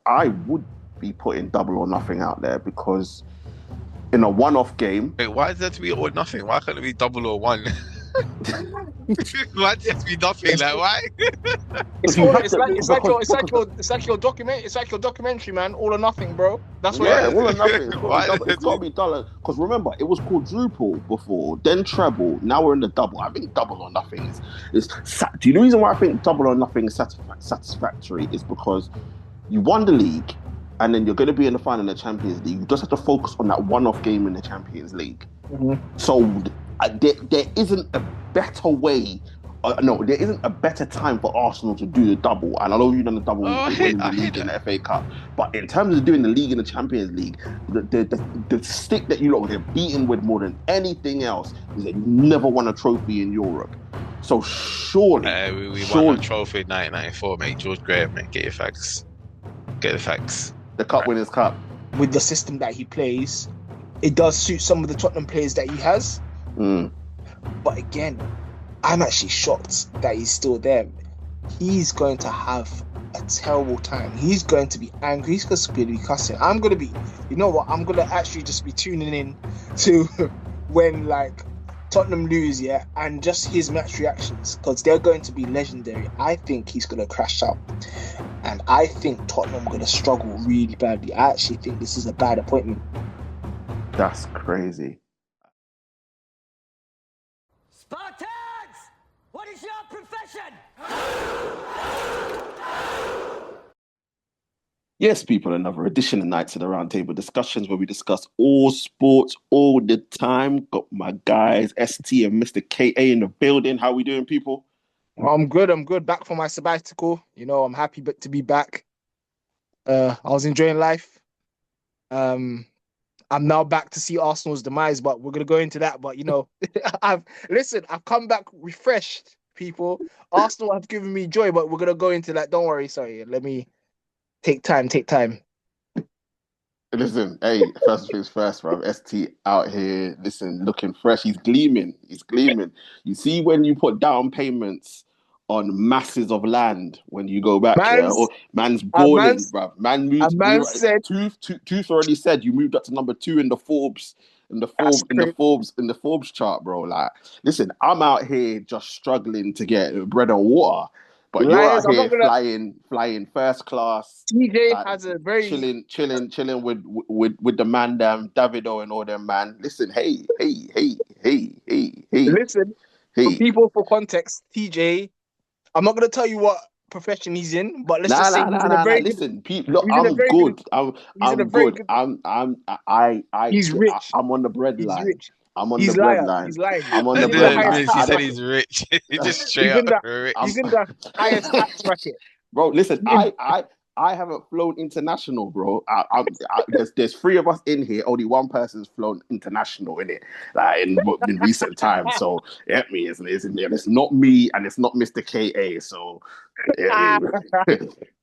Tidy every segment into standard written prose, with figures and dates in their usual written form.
I would be putting double or nothing out there because in a one-off game. Wait, why is there to be all or nothing? Why can't it be double or one? Why does it have to be nothing? It's Like, why? it's You all have it's to like it's like because your it's like your it's like your documentary, man. All or nothing, bro. That's what yeah, it is. all or nothing. Why does It's it got to be double. Because remember, it was quadruple before, then treble. Now we're in the double. I think double or nothing do you know the reason why I think double or nothing is satisfactory is because you won the league, and then you're going to be in the final in the Champions League. You just have to focus on that one-off game in the Champions League. Mhm. So there isn't a better way. No, there isn't a better time for Arsenal to do the double. And I know you've done the double winning the league in the FA Cup. But in terms of doing the league in the Champions League, the stick that you lot get beaten with more than anything else is that you never won a trophy in Europe. So surely... we won a trophy in 1994, mate. George Graham, mate. Get your facts. Get the facts. The Cup Winners' Cup. With the system that he plays, it does suit some of the Tottenham players that he has. But again, I'm actually shocked that he's still there. He's going to have a terrible time. He's going to be angry. He's going to be cussing. I'm going to be, you know what? I'm going to actually just be tuning in to when like Tottenham lose, yeah, and just his match reactions, because they're going to be legendary. I think he's going to crash out. And I think Tottenham are going to struggle really badly. I actually think this is a bad appointment. That's crazy. Spartans! What is your profession? Yes, people, another edition of Nights of the Round Table Discussions where we discuss all sports all the time. Got my guys, ST and Mr. KA in the building. How we doing, people? I'm good. Back from my sabbatical. You know, I'm happy to be back. I was enjoying life. I'm now back to see Arsenal's demise, but we're gonna go into that. But you know, I've come back refreshed, people. Arsenal have given me joy, but we're gonna go into that. Don't worry, sorry. Let me take time. Listen, hey, first things first, bro. ST out here, listen, looking fresh. He's gleaming. You see when you put down payments on masses of land when you go back there, or man's balling, bro. Man moved. Tooth already said you moved up to number 2 in the Forbes chart, bro. Like, listen, I'm out here just struggling to get bread and water. But you're out here flying first class. TJ has a very chilling with the man, Davido and all them, man. Listen, hey. Listen, for people, for context, TJ, I'm not gonna tell you what profession he's in, but let's just say he's in a very good. Listen, look, I'm good. I'm good. He's rich. I'm on the bread line. Rich. I'm on the bread line. He's lying. I'm on the bread line. He said he's rich. He just straight up rich. He's in the highest tax bracket. Bro, listen, I haven't flown international, bro. There's 3 of us in here. Only one person's flown international in it, like in recent times. So it's not me and it's not Mr. KA. So,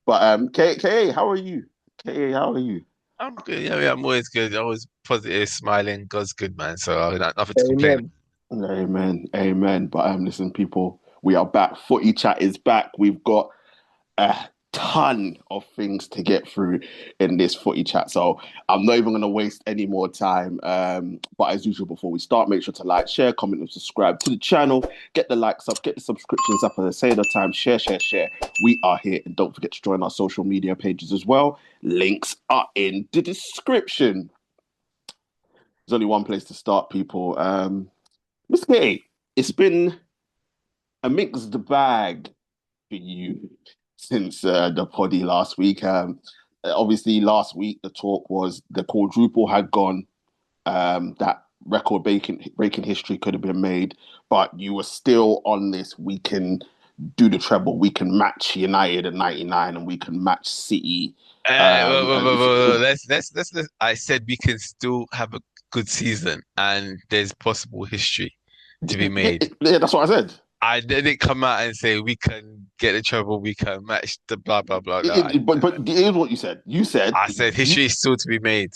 but KA, how are you? KA, how are you? I'm good. Yeah, I'm always good. Always positive, smiling. God's good, man. So nothing to complain. Amen. But listen, people, we are back. Footy chat is back. We've got a ton of things to get through in this footy chat, so I'm not even going to waste any more time. But as usual, before we start, make sure to like, share, comment, and subscribe to the channel. Get the likes up, get the subscriptions up, as I say at the time. Share. We are here, and don't forget to join our social media pages as well. Links are in the description. There's only one place to start, people. Mr. K, it's been a mixed bag for you since the poddy last week. Obviously, last week the talk was the quadruple had gone. That record-breaking history could have been made, but you were still on this. We can do the treble. We can match United in '99, and we can match City. Let's. I said we can still have a good season, and there's possible history to be made. Yeah, that's what I said. I didn't come out and say we can get the treble, we can match the blah blah blah. But here's what you said. I said history is still to be made.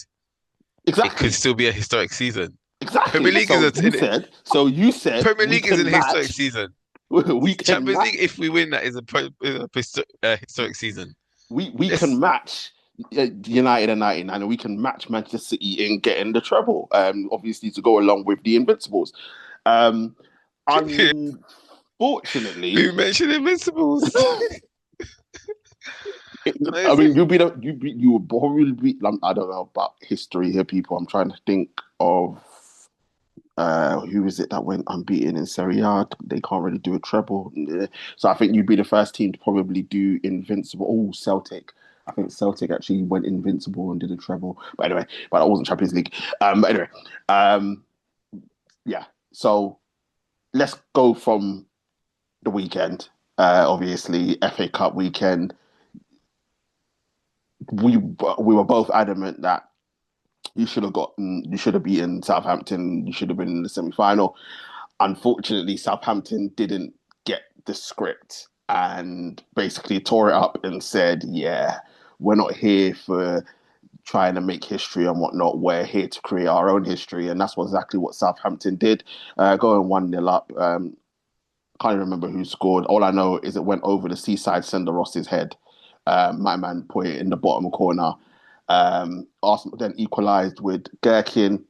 Exactly. It could still be a historic season. Exactly. Premier League you said Premier League is a historic season. We can Champions League, if we win that, is a historic season. We can match United and 99, and we can match Manchester City in getting the treble. Obviously to go along with the Invincibles. Um, Who unfortunately, mentioned Invincibles? I Amazing. mean, you would probably be. I don't know about history here, people. I'm trying to think of who is it that went unbeaten in Serie A? They can't really do a treble, so I think you'd be the first team to probably do invincible. Oh, Celtic. I think Celtic actually went invincible and did a treble. But anyway, but that wasn't Champions League. But anyway, um, yeah. So let's go from the weekend. Obviously, FA Cup weekend. We were both adamant that you should have beaten Southampton. You should have been in the semi final. Unfortunately, Southampton didn't get the script and basically tore it up and said, "Yeah, we're not here for trying to make history and whatnot. We're here to create our own history," and that's exactly what Southampton did. Going 1-0 up. Can't even remember who scored. All I know is it went over the seaside Sender Ross's head. My man put it in the bottom corner. Arsenal then equalised with Gherkin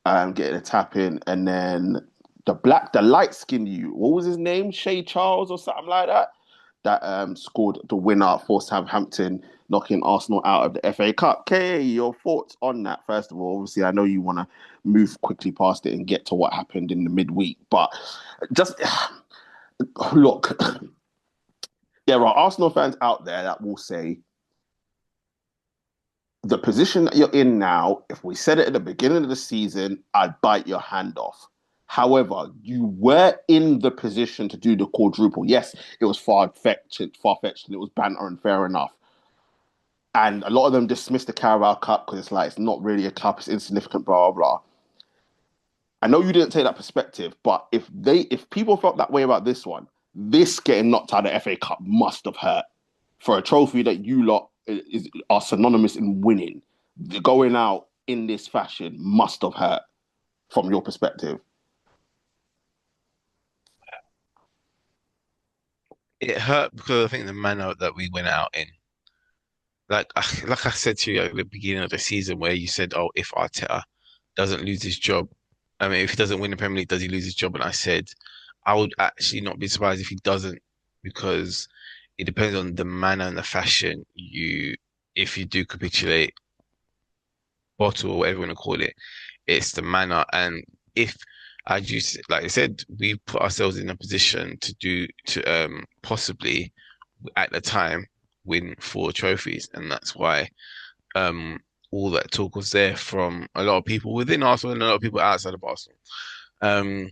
getting a tap in, and then the light skinned you. What was his name? Shay Charles or something like that. That scored the winner for Southampton, knocking Arsenal out of the FA Cup. Kay, your thoughts on that? First of all, obviously, I know you want to move quickly past it and get to what happened in the midweek, but just look, there are Arsenal fans out there that will say the position that you're in now, if we said it at the beginning of the season, I'd bite your hand off. However, you were in the position to do the quadruple. Yes, it was far-fetched, and it was banter and fair enough. And a lot of them dismissed the Carabao Cup because it's like, it's not really a cup, it's insignificant, blah, blah, blah. I know you didn't take that perspective, but if people felt that way about this one, this getting knocked out of the FA Cup must have hurt for a trophy that you lot are synonymous in winning. Going out in this fashion must have hurt from your perspective. It hurt because I think the manner that we went out in, like like I said to you at the beginning of the season, where you said, "Oh, if Arteta doesn't lose his job, I mean, if he doesn't win the Premier League, does he lose his job?" And I said, I would actually not be surprised if he doesn't, because it depends on the manner and the fashion if you do capitulate, bottle or whatever you want to call it, it's the manner. And if, as you like I said, we put ourselves in a position to possibly at the time win 4 trophies, and that's why um all that talk was there from a lot of people within Arsenal and a lot of people outside of Arsenal. Um,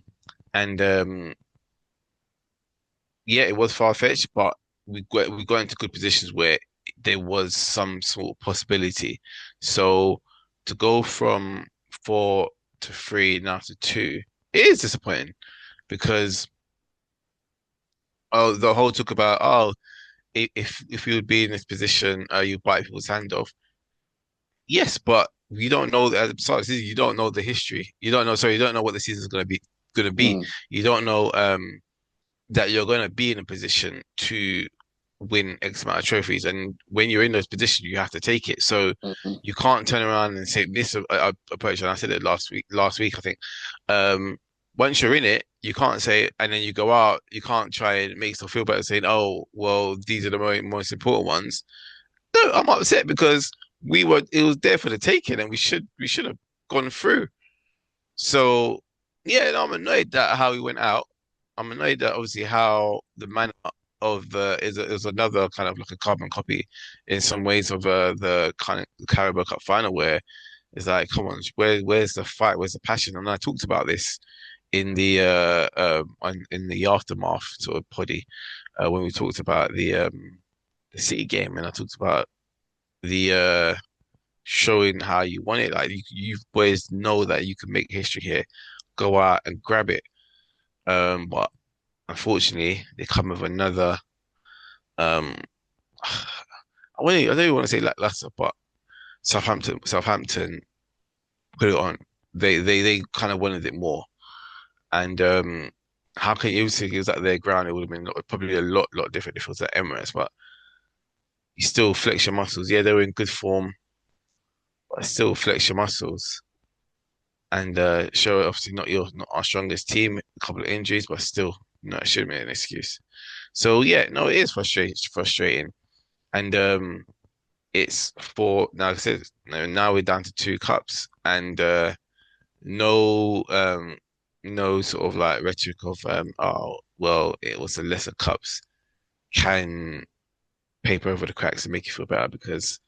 and Yeah, it was far-fetched, but we got into good positions where there was some sort of possibility. So to go from 4 to 3 now to 2, it is disappointing because the whole talk about if you would be in this position, you bite people's hand off. Yes, but you don't know at the start of the season, you don't know the history. You don't know what the season's gonna be. Mm, You don't know that you're going to be in a position to win X amount of trophies. And when you're in those positions, you have to take it. So mm, you can't turn around and say this approach. And I said it last week, I think. Um, Once you're in it, you can't say, and then you go out, you can't try and make yourself feel better saying, oh, well, these are the most important ones. No, I'm upset because it was there for the taking and we should have gone through. So yeah, no, I'm annoyed that how he went out. I'm annoyed that obviously how the manner of the is another kind of like a carbon copy in some ways of the kind of Carabao Cup final where it's like, come on, where's the fight? Where's the passion? And I talked about this in in the aftermath sort of poddy when we talked about the City game, and I talked about the showing how you want it. Like you boys know that you can make history here. Go out and grab it. But unfortunately, they come with another. Um, I don't even want to say lackluster, but Southampton put it on. They kind of wanted it more, and how can you say it was at their ground? It would have been probably a lot different if it was at Emirates. But you still flex your muscles. Yeah, they were in good form, but still flex your muscles and show obviously not our strongest team. A couple of injuries, but still, no, it shouldn't be an excuse. So yeah, no, it is frustrating, and it's for now. Like I said, now we're down to two cups, and no no sort of like rhetoric of oh well, it was the lesser cups can paper over the cracks and make you feel better because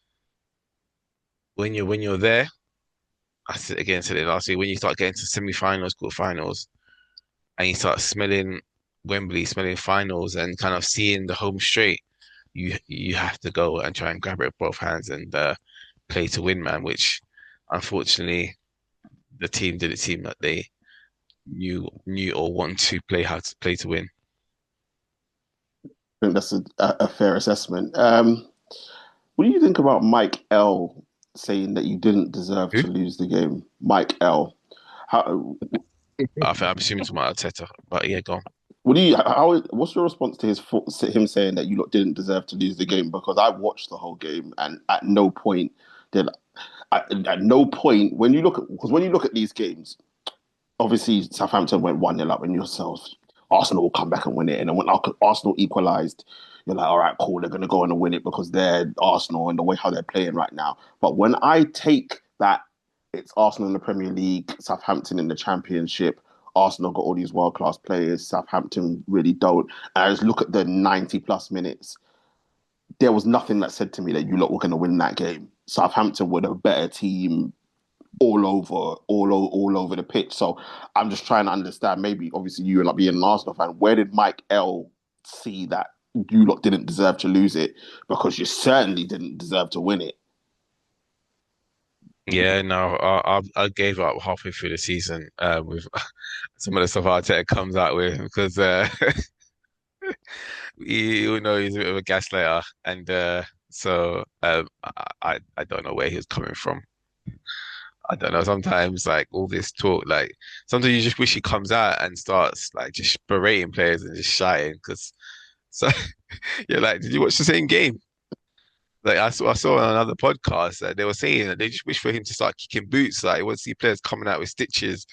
when you're there, I said again said it last week, when you start getting to semi-finals, quarter-finals, and you start smelling Wembley, smelling finals, and kind of seeing the home straight, you have to go and try and grab it with both hands and play to win, man. Which unfortunately the team didn't seem that they knew or want to play how to play to win. I think that's a fair assessment. What do you think about Mike L saying that you didn't deserve Who? to lose the game? Mike L. How? I think I'm assuming to my Arteta, but yeah, go on. What do you? How? What's your response to him saying that you lot didn't deserve to lose the game? Because I watched the whole game, and at no point did at no point when you look at because when you look at these games, obviously Southampton went 1-0 up, and yourselves Arsenal will come back and win it, and then when Arsenal equalised, you're like, all right, cool, they're going to go on and win it because they're Arsenal and the way how they're playing right now. But when I take that, it's Arsenal in the Premier League, Southampton in the Championship. Arsenal got all these world class players. Southampton really don't. And I just look at the 90 plus minutes. There was nothing that said to me that you lot were going to win that game. Southampton were a better team all over the pitch. So I'm just trying to understand. Maybe obviously you and like being an Arsenal fan, where did Mike L see that you lot didn't deserve to lose it because you certainly didn't deserve to win it? Yeah, no, I gave up halfway through the season with some of the stuff Arteta comes out with because you know he's a bit of a gaslighter, and so I don't know where he was coming from. I don't know. Sometimes like all this talk, like sometimes you just wish he comes out and starts like just berating players and just shouting because so you're like, did you watch the same game? Like I saw on another podcast that they were saying that they just wish for him to start kicking boots. Like, want to see players coming out with stitches.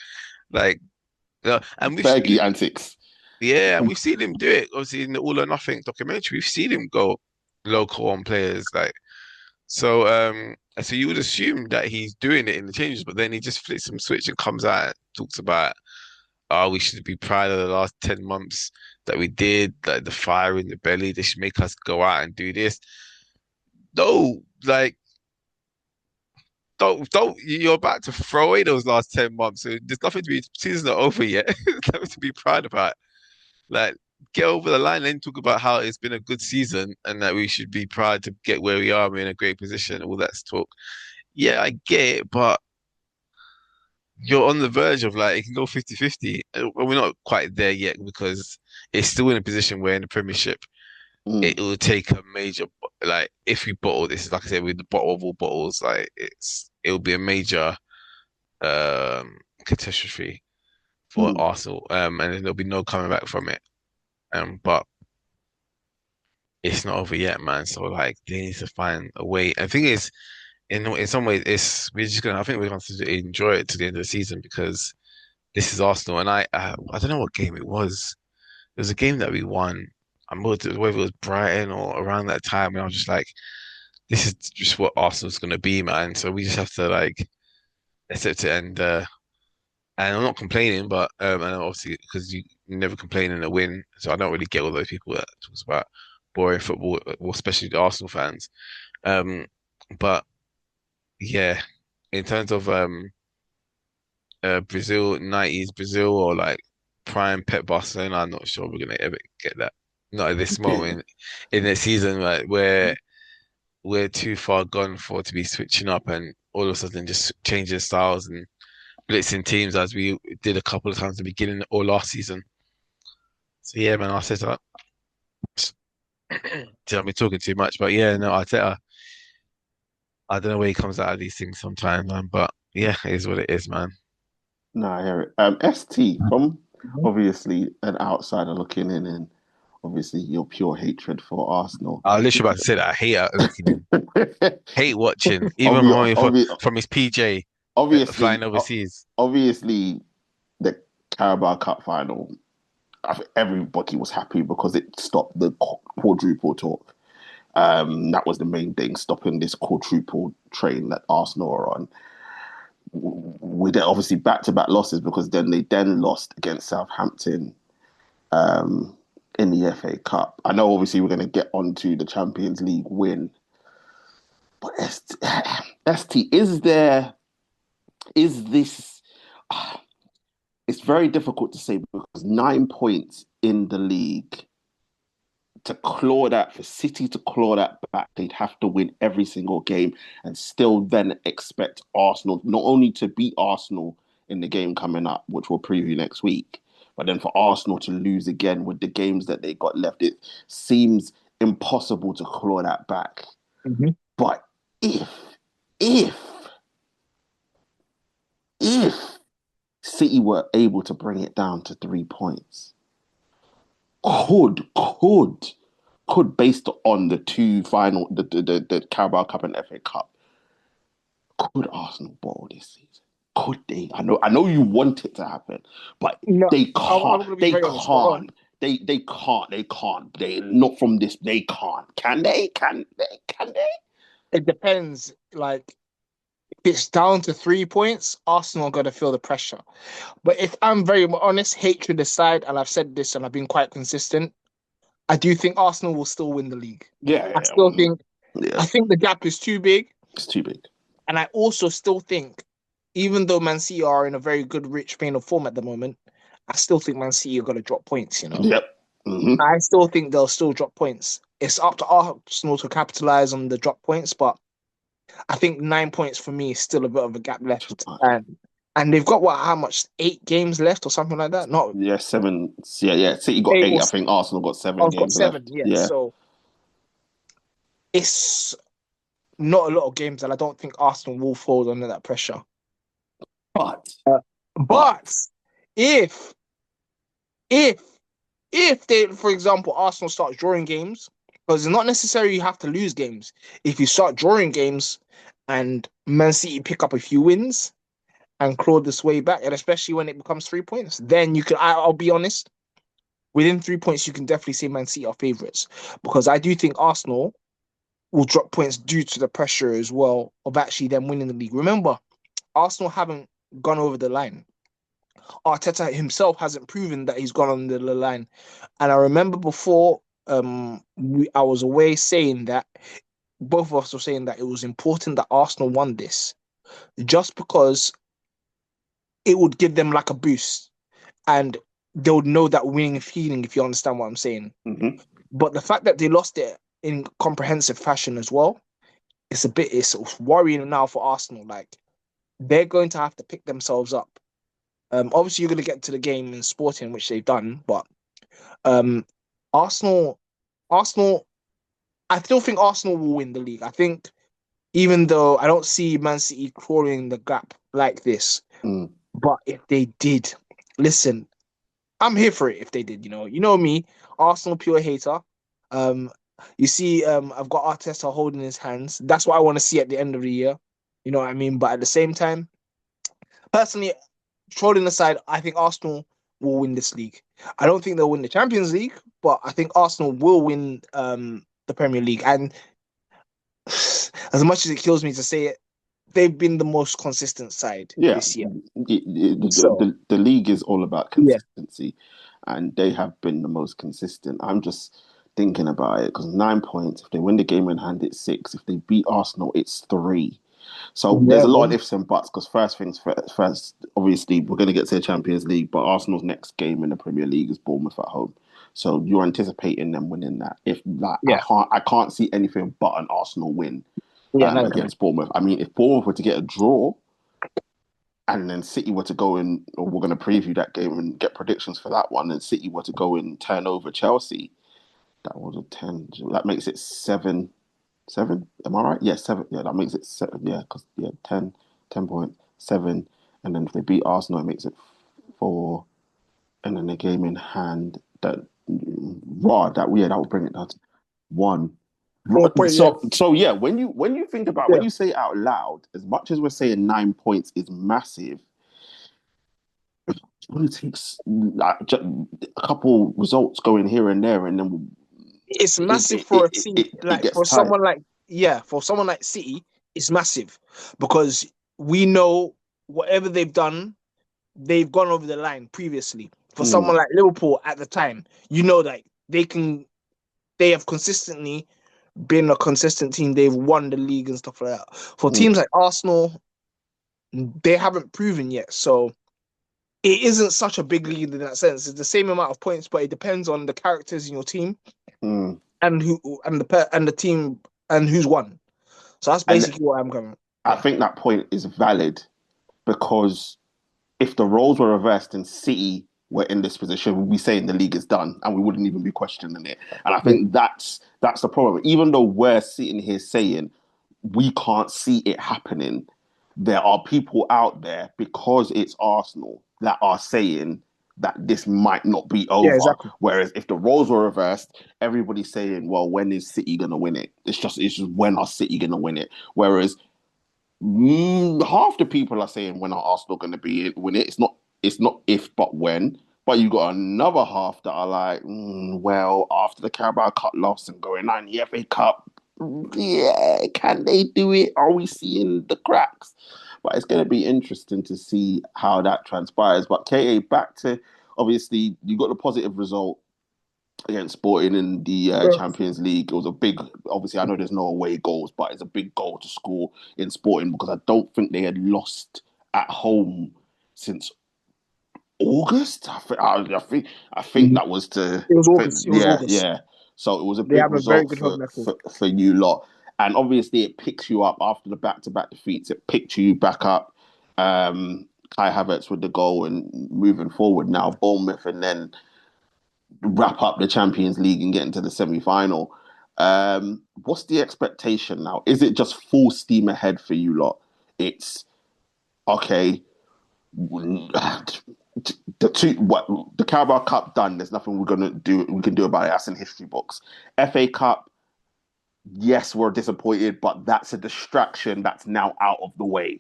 Like, and we've Fergie seen, antics. yeah, and we've seen him do it. Obviously, in the All or Nothing documentary, we've seen him go local on players. Like, so you would assume that he's doing it in the changes, but then he just flips some switch and comes out and talks about, oh, we should be proud of the last 10 months that we did, like the fire in the belly. They should make us go out and do this. No, like don't you're about to throw away those last 10 months. So there's nothing to be season's not over yet. There's nothing to be proud about. Like get over the line and talk about how it's been a good season and that we should be proud to get where we are. We're in a great position. All that talk. Yeah, I get it, but you're on the verge of like it can go 50-50. Well, we're not quite there yet because it's still in a position where in the Premiership Mm, it will take a major like if we bottle this, like I said, with the bottle of all bottles, like it'll be a major catastrophe for mm, Arsenal. And then there'll be no coming back from it. But it's not over yet, man. So like they need to find a way. I think it's in some ways it's we're just gonna I think we're going to enjoy it to the end of the season because this is Arsenal and I don't know what game it was. It was a game that we won. I'm not sure whether it was Brighton or around that time, and I was just like, this is just what Arsenal's gonna be, man. So we just have to like accept it and I'm not complaining, but and obviously because you never complain in a win, so I don't really get all those people that talks about boring football, well, especially the Arsenal fans. Um, but yeah, in terms of Brazil, 90s Brazil or like prime Pep Barcelona, I'm not sure we're gonna ever get that. Not at this moment in the season, like where we're too far gone for to be switching up and all of a sudden just changing styles and blitzing teams as we did a couple of times at the beginning or last season. So yeah, man, I said that. I've been talking too much, but yeah, no, I don't know where he comes out of these things sometimes, man. But yeah, it is what it is, man. no, I hear it. ST, from obviously an outsider looking in, and obviously your pure hatred for Arsenal. I was literally about to say that. I hate looking, hate watching, even Obvi- from obvi- from his PJ flying obviously, overseas. obviously, the Carabao Cup final. I think everybody was happy because it stopped the quadruple talk. That was the main thing, stopping this quadruple train that Arsenal are on. We did obviously back-to-back losses because they lost against Southampton in the FA Cup. I know obviously we're going to get onto the Champions League win, but ST, is this? It's very difficult to say because 9 points in the league to claw that, for City to claw that back, they'd have to win every single game and still then expect Arsenal not only to beat Arsenal in the game coming up, which we'll preview next week, but then for Arsenal to lose again with the games that they got left. It seems impossible to claw that back. Mm-hmm. But if if City were able to bring it down to 3 points, could based on the two final, the Carabao Cup and FA Cup, could Arsenal bottle this season? Could they? I know you want it to happen, but No, they I'm can't. going to be They very honest. Hold on. can't. They can't. They can't. They not from this. They can't. Can they? Can they? Can they? It depends. Like, if it's down to 3 points, Arsenal are going to feel the pressure. But if I'm very honest, hatred aside, and I've said this and I've been quite consistent, I do think Arsenal will still win the league. Yeah, I yeah, still think yeah. I think the gap is too big, It's too big. and I also still think, even though Man City are in a very good, rich vein of form at the moment, I still think Man City are going to drop points. Yep. Mm-hmm. I still think they'll still drop points. It's up to Arsenal to capitalize on the drop points, but I think 9 points for me is still a bit of a gap left, and they've got how much, 8 games left or something like that? Not Yeah, seven. Yeah, yeah. City got eight eight. or I think Arsenal got seven I've got games 7. left. Yeah, Yeah, so it's not a lot of games, and I don't think Arsenal will fold under that pressure. but but But if if if they, for example, Arsenal start drawing games, because it's not necessarily you have to lose games. If you start drawing games and Man City pick up a few wins and claw this way back, and especially when it becomes 3 points, then you can. I'll be honest. Within 3 points, you can definitely say Man City are favourites, because I do think Arsenal will drop points due to the pressure as well of actually them winning the league. Remember, Arsenal haven't gone over the line. Arteta himself hasn't proven that he's gone on the line. And I remember before I was away saying that both of us were saying that it was important that Arsenal won this just because it would give them like a boost and they would know that winning feeling, if you understand what I'm saying. mm-hmm. But the fact that they lost it in comprehensive fashion as well, it's worrying now for Arsenal. Like, they're going to have to pick themselves up. Obviously, you're going to get to the game in Sporting, which they've done, but um, Arsenal, Arsenal, I still think Arsenal will win the league. I think, even though I don't see Man City crawling the gap like this, but if they did, listen, I'm here for it. If they did, you know me, Arsenal pure hater. Um, you see, I've got Arteta holding his hands. That's what I want to see at the end of the year. You know what I mean? But at the same time, personally, trolling aside, I think Arsenal will win this league. I don't think they'll win the Champions League, but I think Arsenal will win the Premier League. And as much as it kills me to say it, they've been the most consistent side Yeah, this year. So the league is all about yeah, consistency, and they have been the most consistent. I'm just thinking about it because 9 points. If they win the game in hand, it's 6. If they beat Arsenal, it's 3. So there's yeah, a lot of boom. ifs and buts. Because first things first, obviously we're going to get to the Champions League, but Arsenal's next game in the Premier League is Bournemouth at home. So you're anticipating them winning that. If like, Yeah, I can't see anything but an Arsenal win yeah, no, no. against Bournemouth. I mean, if Bournemouth were to get a draw and then City were to go in, or we're going to preview that game and get predictions for that one, and City were to go and turn over Chelsea, that was a 10. That makes it 7. 7? Am I right? Yeah, 7. Yeah, that makes it 7. Yeah, because, yeah, 10.7. And then if they beat Arsenal, it makes it 4. And then the game in hand, that Raw, that would bring it down to one. Or point, yeah, So yeah, when you think about yeah. when you say it out loud, as much as we're saying 9 points is massive, it only takes like just a couple results going here and there, and then It's it massive it, for it, a team. it, it Like gets for tight. someone like yeah, for someone like City, it's massive because we know whatever they've done, they've gone over the line previously. For someone Mm, like Liverpool at the time, you know that they have consistently been a consistent team. They've won the league and stuff like that. For mm, teams like Arsenal, they haven't proven yet. So it isn't such a big league in that sense. It's the same amount of points, but it depends on the characters in your team mm. and the team and who's won. So that's And basically what I'm going. I Yeah. think that point is valid because if the roles were reversed and City were in this position, we'd be saying the league is done and we wouldn't even be questioning it. And I Yeah. think that's the problem. Even though we're sitting here saying we can't see it happening, there are people out there because it's Arsenal that are saying that this might not be Yeah. over. Exactly. Whereas if the roles were reversed, everybody's saying, "Well, when is City gonna win it?" It's just when are City gonna win it? Whereas half the people are saying when are Arsenal going to be win it. It's not if but when. But you got another half that are like, well, after the Carabao Cup loss and going on the FA Cup, yeah, can they do it? Are we seeing the cracks? But it's going to be interesting to see how that transpires. But KA, back to obviously you got the positive result against Sporting in the Yeah. Champions League. It was a big, obviously, I know there's no away goals, but it's a big goal to score in Sporting because I don't think they had lost at home since August. I think Mhm. that was to, It was August. It was yeah, August. yeah. So it was a They big have a very result good home record. for you lot, and obviously it picks you up after the back to back defeats. It picked you back up. Kai Havertz with the goal and moving forward now Bournemouth and then wrap up the Champions League and get into the semi final. What's the expectation now? Is it just full steam ahead for you lot? It's okay. The Carabao Cup done. There's nothing we're gonna do. We can do about it. That's in history books. FA Cup. Yes, we're disappointed, but that's a distraction that's now out of the way.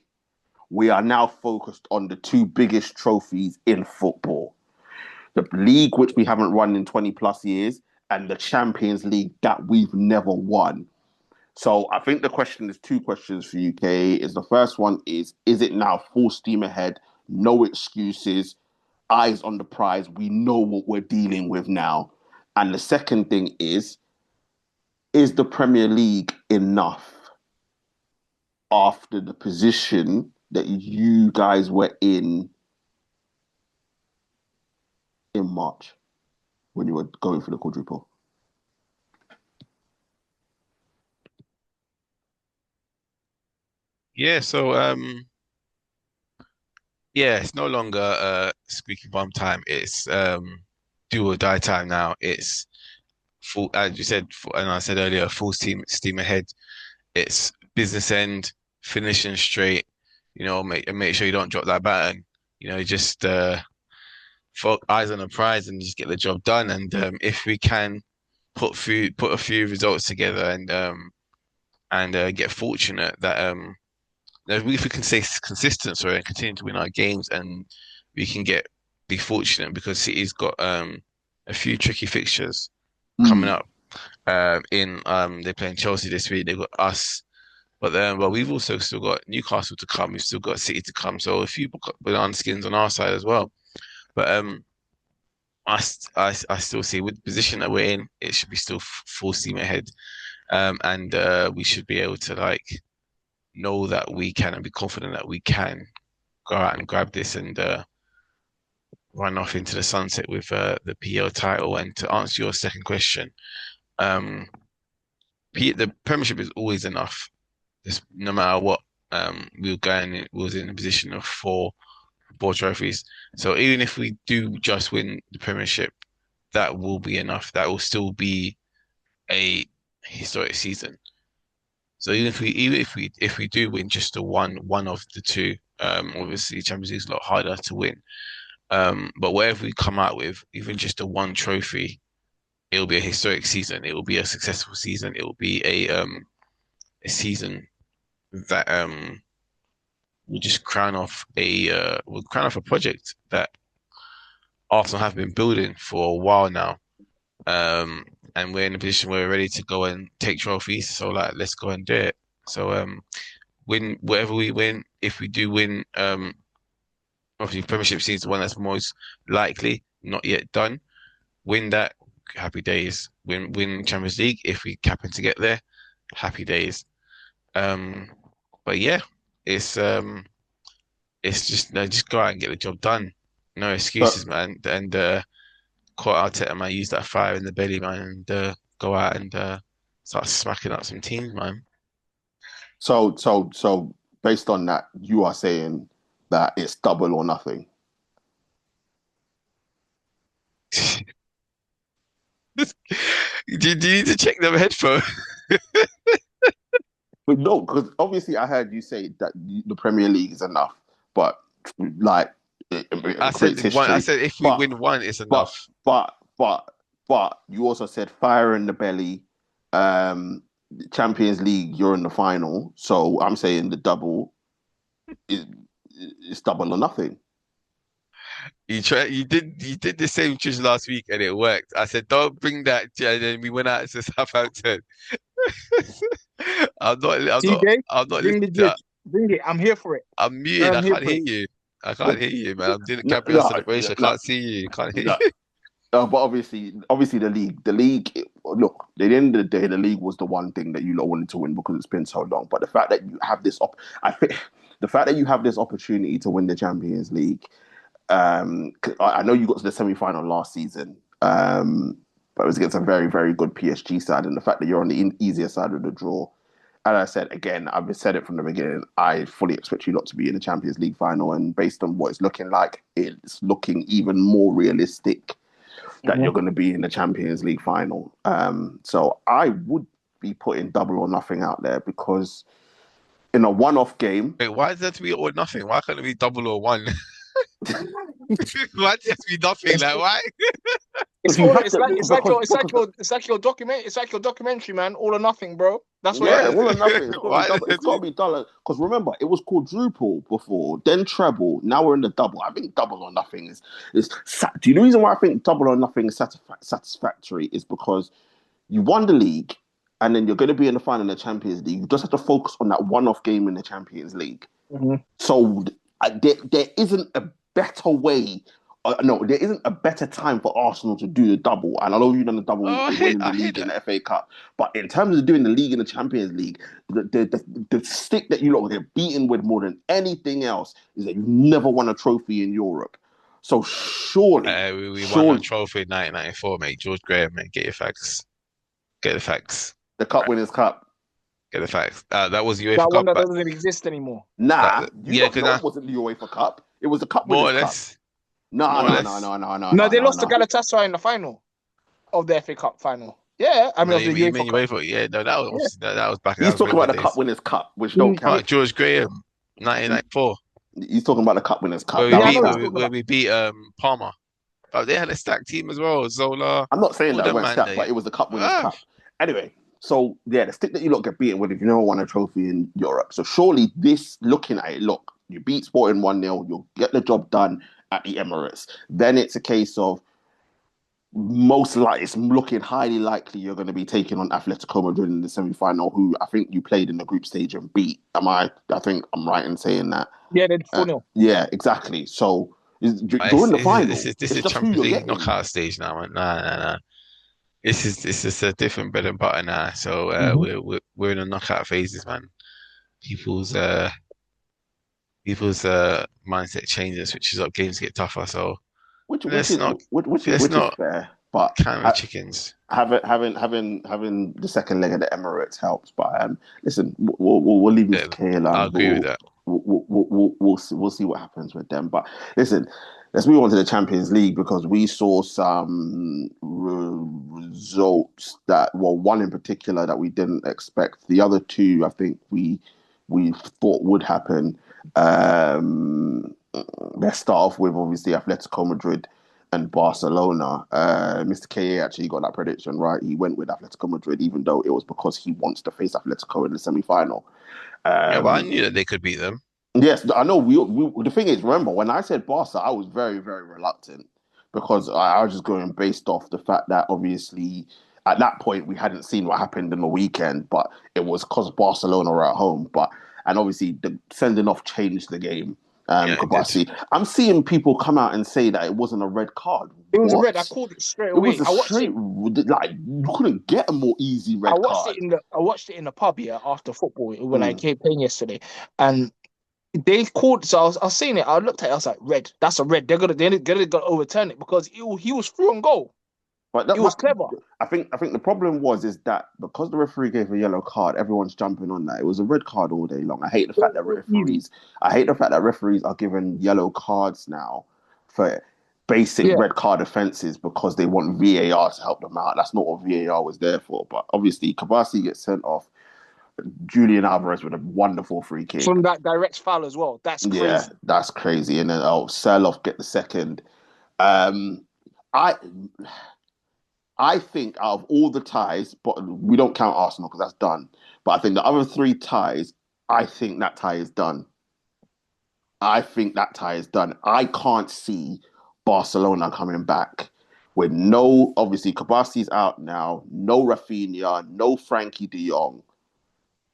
We are now focused on the two biggest trophies in football: the league, which we haven't run in 20 plus years, and the Champions League that we've never won. So I think the question is two questions for UK. Is the first one is it now full steam ahead, no excuses, eyes on the prize, we know what we're dealing with now. And the second thing is the Premier League enough after the position that you guys were in March when you were going for the quadruple? Yeah, so yeah, it's no longer squeaky bum time. It's do or die time now. It's full, as you said, and I said earlier, full steam ahead. It's business end, finishing straight. Make sure you don't drop that baton. Just eyes on the prize and just get the job done. And if we can put a few results together and get fortunate that if we can stay consistent, sorry, and continue to win our games, and we can be fortunate because City's got a few tricky fixtures coming Mm. up. They're playing Chelsea this week. They've got us, but then we've also still got Newcastle to come. We've still got City to come. So a few banana skins on our side as well. But I still see with the position that we're in, it should be still full steam ahead. And we should be able to know that we can and be confident that we can go out and grab this and run off into the sunset with the PL title. And to answer your second question, um, the Premiership is always enough. Just no matter what, we was in a position of four trophies. So even if we do just win the Premiership, that will be enough. That will still be a historic season. So even if we do win just the one of the two, obviously Champions League is a lot harder to win. But whatever we come out with, even just a one trophy, it will be a historic season. It will be a successful season. It will be a season that will just crown off a project that Arsenal have been building for a while now. Um, and we're in a position where we're ready to go and take trophies. So like, let's go and do it. So win whatever we win. If we do win, obviously Premiership seems the one that's most likely, not yet done. Win that, happy days. Win Champions League if we happen to get there, happy days. Um, but yeah, it's um, it's just no, just go out and get the job done. No But excuses, man. And caught Arteta, man, use that fire in the belly, man, and go out and start smacking up some teams, man. so based on that, you are saying that it's double or nothing. Do you need to check them headphones? But no, because obviously I heard you say that the Premier League is enough, but like I it creates said one. I history. said if we But win one, it's but enough. but but you also said fire in the belly. Um, Champions League, you're in the final, so I'm saying the double is it's double or nothing. You did the same just last week and it worked. I said don't bring that, and then we went out to Southampton. TJ, I'm not bring the listening to jig. that. Bring it. I'm here for it. I'm muted. I I'm here can't for hear it. you. I can't But hear you, man. I'm doing a no, capital celebration. I no, can't see you. I can't hear no, you. but obviously, the league. Look, at the end of the day, the league was the one thing that you lot wanted to win because it's been so long. But the fact that you have I think, the fact that you have this opportunity to win the Champions League. 'Cause I know you got to the semi-final last season, but it was against a very, very good PSG side, and the fact that you're on the easier side of the draw. And I said again, I've said it from the beginning. I fully expect you not to be in the Champions League final, and based on what it's looking like, it's looking even more realistic that Mhm. you're going to be in the Champions League final. So I would be putting double or nothing out there because in a one-off game, Wait, why does that have to be all or nothing? Why can't it be double or one? Why does it have to be nothing? It's, Like why? it's you all. have to It's like your document. It's like your documentary, man. All or nothing, bro. That's what Why yeah, it does is. all or it? nothing. It's got to be Why does double. It's it? got to be double. Because remember, it was quadruple before, then treble. Now we're in the double. I think double or nothing is. Do you know the reason why I think double or nothing is satisfactory is because you won the league, and then you're going to be in the final in the Champions League. You just have to focus on that one-off game in the Champions League. Mhm. So there isn't a better way. No, there isn't a better time for Arsenal to do the double. And I know you've done the double Oh, winning the I hate league and that. the FA Cup, but in terms of doing the league and the Champions League, the stick that you lot get beaten with more than anything else is that you've never won a trophy in Europe. So We won a surely trophy in 1994, mate. George Graham, mate. Get your facts. Get the facts. the Cup Winners' Cup. Get the facts. That was UEFA That one Cup, that but doesn't exist anymore. Nah, you yeah, don't because know it wasn't the UEFA Cup. It was the Cup more Winners' or Cup. less, No, more or no, no, less. no, no, no, No, no, they no, lost to no. Galatasaray in the final of the FA Cup final. Yeah, I mean No, of the you UEFA mean Cup. UEFA? Yeah, no, that Yeah. was that was back. That He's was talking Wenger about the Cup days. Winners' Cup, which don't Mm, Oh, count. George Graham, 1994, He's talking about the Cup Winners' where Cup. we That Yeah, I was know beat what he's that. talking where about. we beat Palmer. But they had a stacked team as well. Zola, I'm not saying all that it them went man stat, but there. it was the Cup Winners' Ah, Cup. Anyway, so yeah, the stick that you lot get beaten with if you never won a trophy in Europe. So surely this, looking at it, look, you beat Sporting 1-0, you'll get the job done at the Emirates. Then it's a case of most likely, it's looking highly likely you're going to be taking on Atletico Madrid in the semi-final, who I think you played in the group stage and beat. I think I'm right in saying that. Yeah, they did 4-0. Yeah, exactly. So you're in the this final. is It's a just who Champions you're League getting. knockout stage now, man. Nah. This is a different bread and butter now. So Mhm. we're in the knockout phases, man. People's uh people's mindset changes, switches up, games get tougher. So which which let's is not let's which is not fair. But count the chickens. having the second leg of the Emirates helps. But listen, we'll leave this Yeah, to I Kayla. agree with that. We'll see what happens with them. But listen, let's move on to the Champions League because we saw some results that, well, one in particular that we didn't expect. The other two, I think we thought would happen. Let's start off with obviously Atletico Madrid. and Barcelona. Mr. KA actually got that prediction right. He went with Atletico Madrid, even though it was because he wants to face Atletico in the semi-final. Yeah, but I Um, knew that they could beat them. yes, I know. The thing is, remember when I said Barca, I was very, very reluctant because I was just going based off the fact that obviously at that point we hadn't seen what happened in the weekend, but it was because Barcelona were at home. And obviously the sending off changed the game. Yeah, it did. Kabasi. I'm seeing people come out and say that it wasn't a red card. It was a red. I What? called it straight It was away. a straight like you couldn't get a more easy red card. I watched it in the pub here after football when I Mm. came playing yesterday, and they called. So I was seeing it. I looked at it. I was like, red. That's a red. They're gonna overturn it because he was through and goal. But It was clever. I think the problem is that because the referee gave a yellow card, everyone's jumping on that. It was a red card all day long. I hate the fact that Easy. referees are given yellow cards now for basic Yeah. red card offences because they want VAR to help them out. That's not what VAR was there for. But obviously, Kabasi gets sent off. Julian Alvarez with a wonderful free kick. From that direct foul as well. That's Yeah, crazy. that's crazy. And then Serloff get the second. Um, I I think out of all the ties, but we don't count Arsenal because that's done. But I think the other three ties, I think that tie is done. I think that tie is done. I can't see Barcelona coming back with no, obviously, Kabasi's out now, no Rafinha, no Frankie de Jong.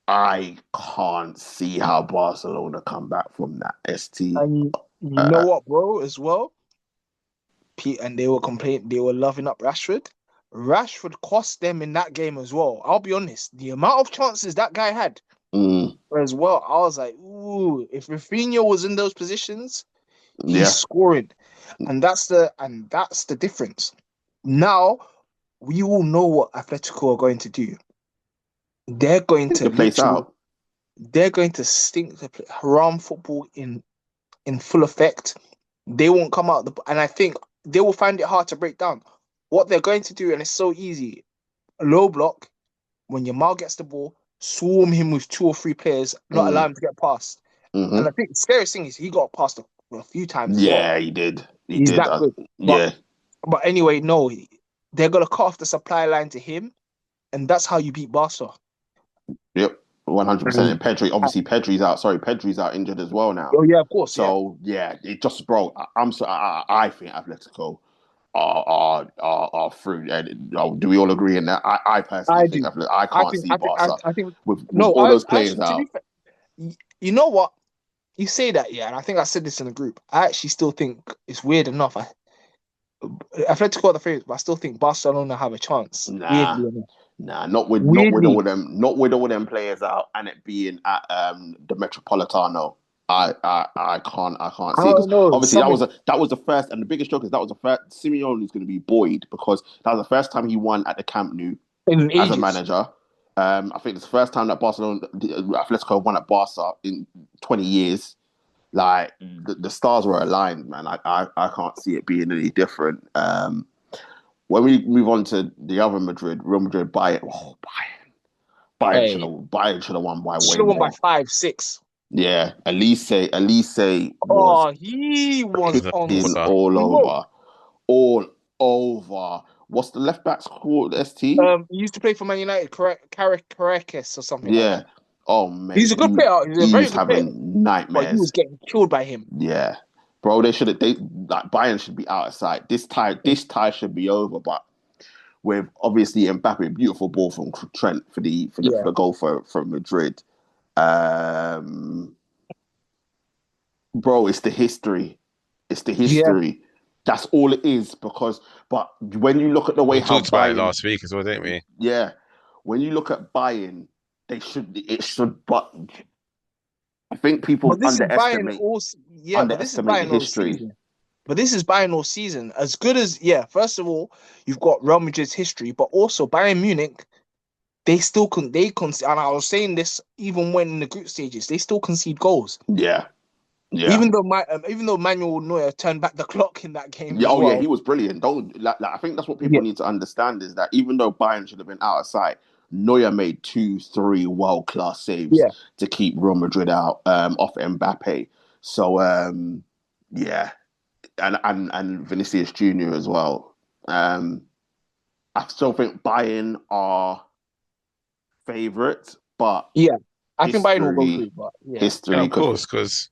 I can't see how Barcelona come back from that ST. And you know what, bro, as well? Pete, and they were loving up Rashford. Rashford cost them in that game as well. I'll be honest, the amount of chances that guy had as well, I was like, ooh, if Rafinha was in those positions, he's scoring. And that's the difference. Now we all know what Atletico are going to do. They're going to the place out. They're going to stink the haram football in full effect. They won't come out and I think they will find it hard to break down. What they're going to do, and it's so easy, a low block, when Yamal gets the ball, swarm him with 2 or 3 players, not allow him to get past. Mm-hmm. And I think the scariest thing is he got past a few times as well. Yeah, he did. He's that good. Yeah. But anyway, no, they're going to cut off the supply line to him, and that's how you beat Barca. Yep. 100%. And Pedri, obviously, Pedri's out. Sorry, Pedri's out injured as well now. Oh yeah, of course. So yeah, it just, bro. I think Atletico are through. And do we all agree in that? I personally think I can't see Barca with all those players out. You know what? You say that, yeah, and I think I said this in the group. I actually still think it's weird enough. Atletico are the favourites, but I still think Barcelona have a chance. Nah, not with all them players out and it being at the Metropolitano. I can't see it. Obviously that was the first, and the biggest joke is that was the first. Simeone is going to be buoyed because that was the first time he won at the Camp Nou as a manager. I think it's the first time that Atletico won at Barca in 20 years. Like the stars were aligned, man. I can't see it being any different. When we move on to the other Real Madrid, Bayern should have won by way more. Should have won by 5-6. Yeah, Elise was he was all over. What's the left back's called? ST. He used to play for Man United, Caracas or something. Yeah. Like that. Oh man, he's a good player. He's a very good having player. Nightmares. But he was getting killed by him. Yeah, bro. Bayern should be out of sight. This tie should be over. But with obviously Mbappe, beautiful ball from Trent for the goal from Madrid. Bro, it's the history. Yeah. That's all it is. But when you look at the way how talked about it last week as well, didn't we? Yeah, when you look at Bayern, it should. But I think people underestimate the history. But this is Bayern all season. As good as first of all, you've got Real Madrid's history, but also Bayern Munich. They still and I was saying this even when in the group stages, they still concede goals. Yeah. Even though Manuel Neuer turned back the clock in that game. Yeah, yeah, he was brilliant. I think that's what people need to understand is that even though Bayern should have been out of sight, Neuer made 2-3 world-class saves to keep Real Madrid out off Mbappe. So and Vinicius Junior as well. I still think Bayern are favourites, but Yeah, I think Bayern will go history through, but yeah. Yeah, history of could. course, because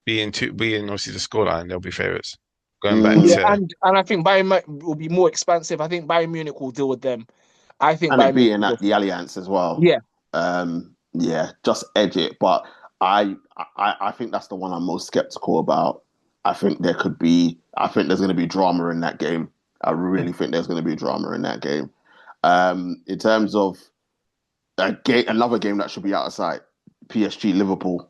being obviously the scoreline, they'll be favourites. Going back Yeah, Mm, to and I think will be more expensive. I think Bayern Munich will deal with them. I think and it Bayern Munich being will go at the through. Allianz as well. Yeah, Yeah, just edge it. But I think that's the one I'm most skeptical about. I think there could be. I think there's going to be drama in that game. I really think there's going to be drama in that game. In terms of another game that should be out of sight, PSG Liverpool.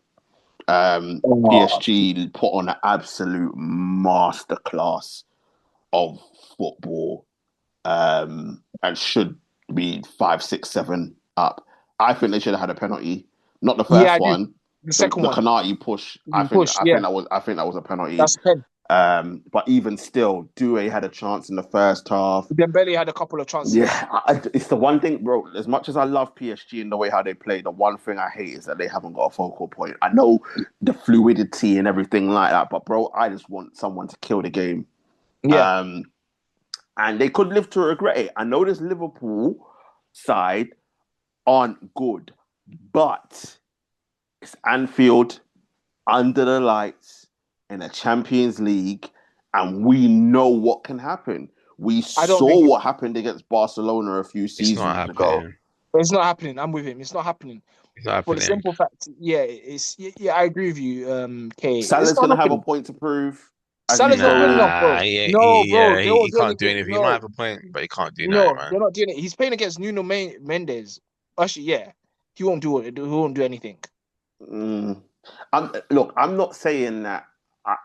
oh, PSG put on an absolute masterclass of football, and should be 5, 6, 7 up. I think they should have had a penalty, not the yeah, first I do. one, The the second the one, Kanati push. I you think push. I Yeah, think that was a penalty. that's a pen. But even still, Doué had a chance in the first half. Dembele had a couple of chances. Yeah, it's the one thing, bro. As much as I love PSG and the way how they play, the one thing I hate is that they haven't got a focal point. I know the fluidity and everything like that, but bro, I just want someone to kill the game. Yeah, Um, and they could live to regret it. I know this Liverpool side aren't good, but it's Anfield under the lights in a Champions League, and we know what can happen. We I don't saw think what happened against Barcelona a few it's not seasons ago. happening. it's not happening. I'm with him. It's not happening. It's not For the happening. simple fact, yeah, yeah, I agree with you, Kay. It's Salah's not going to have a happening. point to prove, as Salah's not usual. good enough, Nah, bro. No, bro, they he won't do can't do anything. anything. He might No, have a point, but he can't do nothing, no, man. they're not doing it. He's playing against Nuno Mendes. Actually, yeah, he won't do it. He won't do anything. Mm. Look, I'm not saying that.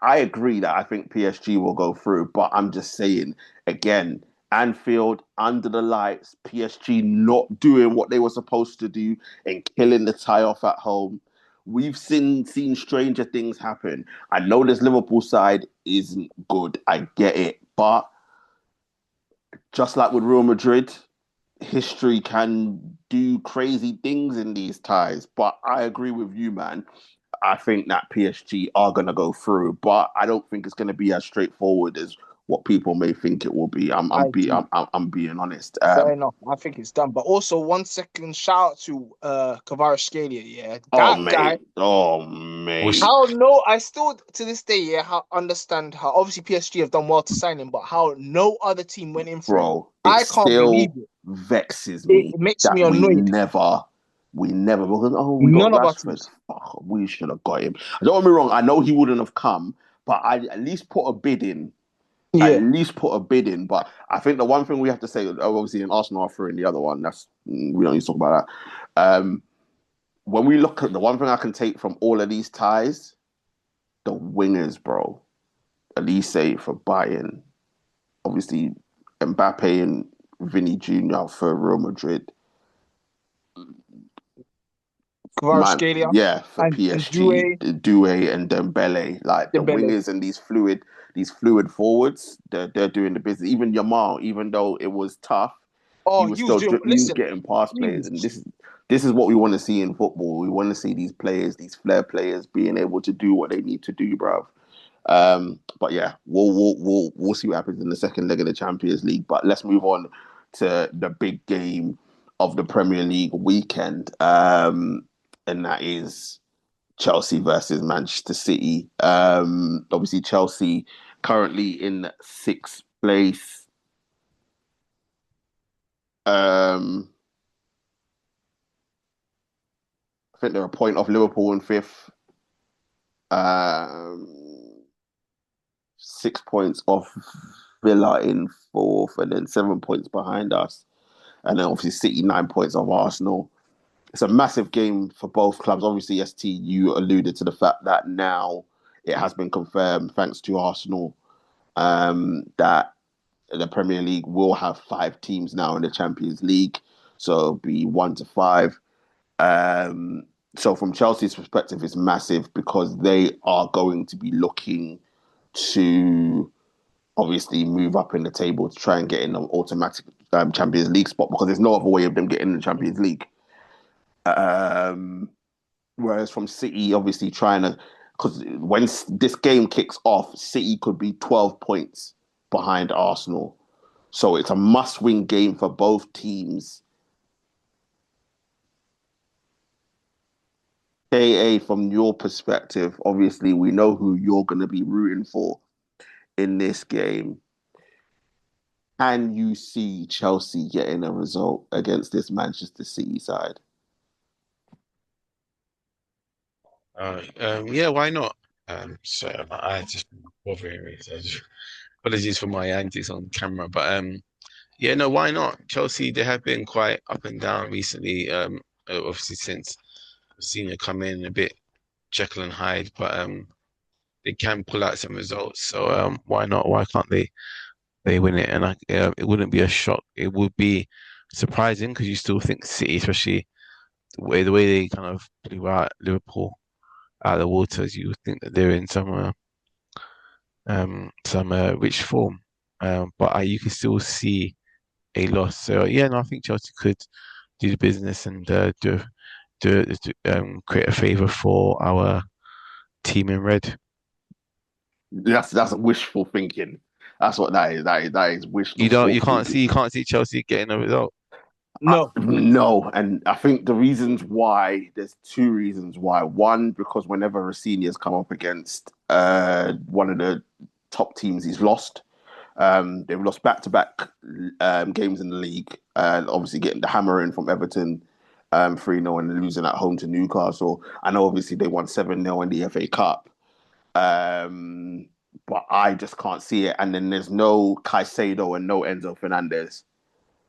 I agree that I think PSG will go through, but I'm just saying again, Anfield under the lights, PSG not doing what they were supposed to do and killing the tie off at home. We've seen stranger things happen. I know this Liverpool side isn't good. I get it, but just like with Real Madrid, history can do crazy things in these ties. But I agree with you, man. I think that PSG are going to go through, but I don't think it's going to be as straightforward as what people may think it will be. I do. I'm being honest. Fair enough. I think it's done. But also, 1 second shout out to Kvaratskhelia. Yeah, Oh that guy. mate, oh Which mate, How no, I still to this day, yeah, how understand how obviously PSG have done well to sign him, but how no other team went in for him. bro, it I can't believe still it. vexes It me makes that me annoyed. we never because we got None of our Rashford. teams. Fuck, we should have got him. Don't get me wrong. I know he wouldn't have come, but I at least put a bid in. At Yeah. least put a bid in. But I think the one thing we have to say, obviously, in Arsenal are through in the other one. That's we don't need to talk about that. When we look at the one thing I can take from all of these ties, the wingers, bro. Elise for Bayern, obviously Mbappe and Vinny Jr. for Real Madrid. Man, Kvaratskhelia yeah, for and PSG, Doué, Doué and Dembele, like the Dembele. wingers and these fluid forwards, they're doing the business. Even Yamal, even though it was tough, Oh, he was doing. he was Listen, getting past he players, was. and this is what we want to see in football. We want to see these players, these flair players, being able to do what they need to do, bro. But yeah, we'll see what happens in the second leg of the Champions League. But let's move on to the big game of the Premier League weekend, and that is Chelsea versus Manchester City. Obviously, Chelsea currently in sixth place. I think they're a point off Liverpool in fifth. Um, 6 points off Villa in fourth, and then 7 points behind us. And then obviously City 9 points off Arsenal. It's a massive game for both clubs. Obviously, ST, you alluded to the fact that now it has been confirmed, thanks to Arsenal, that the Premier League will have 5 teams now in the Champions League. So it'll be 1 to 5. So from Chelsea's perspective, it's massive because they are going to be looking to obviously move up in the table to try and get in an automatic Champions League spot because there's no other way of them getting in the Champions League. Whereas from City, obviously trying to because when this game kicks off, City could be 12 points behind Arsenal. So it's a must-win game for both teams. KA, from your perspective, obviously we know who you're going to be rooting for in this game. Can you see Chelsea getting a result against this Manchester City side? Yeah, why not? So I just bothering me. So apologies for my antics on camera, but yeah, no, why not? Chelsea, they have been quite up and down recently. Obviously since I've seen it come in a bit Jekyll and Hyde, but they can pull out some results. So why not? Why can't they win it? And it wouldn't be a shock. It would be surprising because you still think City, especially the way they kind of blew out Liverpool out of the waters, you would think that they're in some rich form. But you can still see a loss. So yeah, no, I think Chelsea could do the business and create a favour for our team in red. That's wishful thinking. That's what that is. That is wishful thinking. You can't see Chelsea getting a result. No. No, and I think the reasons why, there's two reasons why. One, because whenever Rafinha's come up against one of the top teams, he's lost. They've lost back-to-back games in the league, and obviously getting the hammer in from Everton 3-0 and losing at home to Newcastle. I know obviously they won 7-0 in the FA Cup, but I just can't see it. And then there's no Caicedo and no Enzo Fernandez.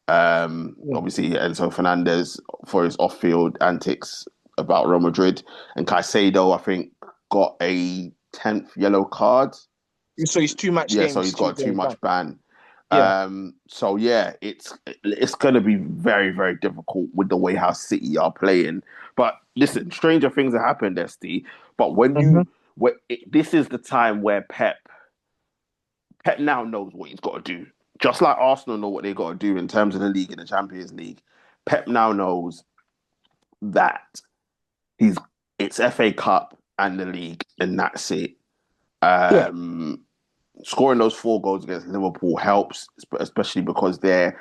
Obviously Enzo Fernandez for his off-field antics about Real Madrid, and Caicedo, I think, got a 10th yellow card. So he's too much. Yeah, so he's got a too much ban. Yeah. So yeah, it's going to be very, very difficult with the way how City are playing. But listen, stranger things have happened, SD. But this is the time where Pep now knows what he's got to do. Just like Arsenal know what they got to do in terms of the league and the Champions League. Pep now knows that it's FA Cup and the league, and that's it. Scoring those 4 goals against Liverpool helps, especially because they're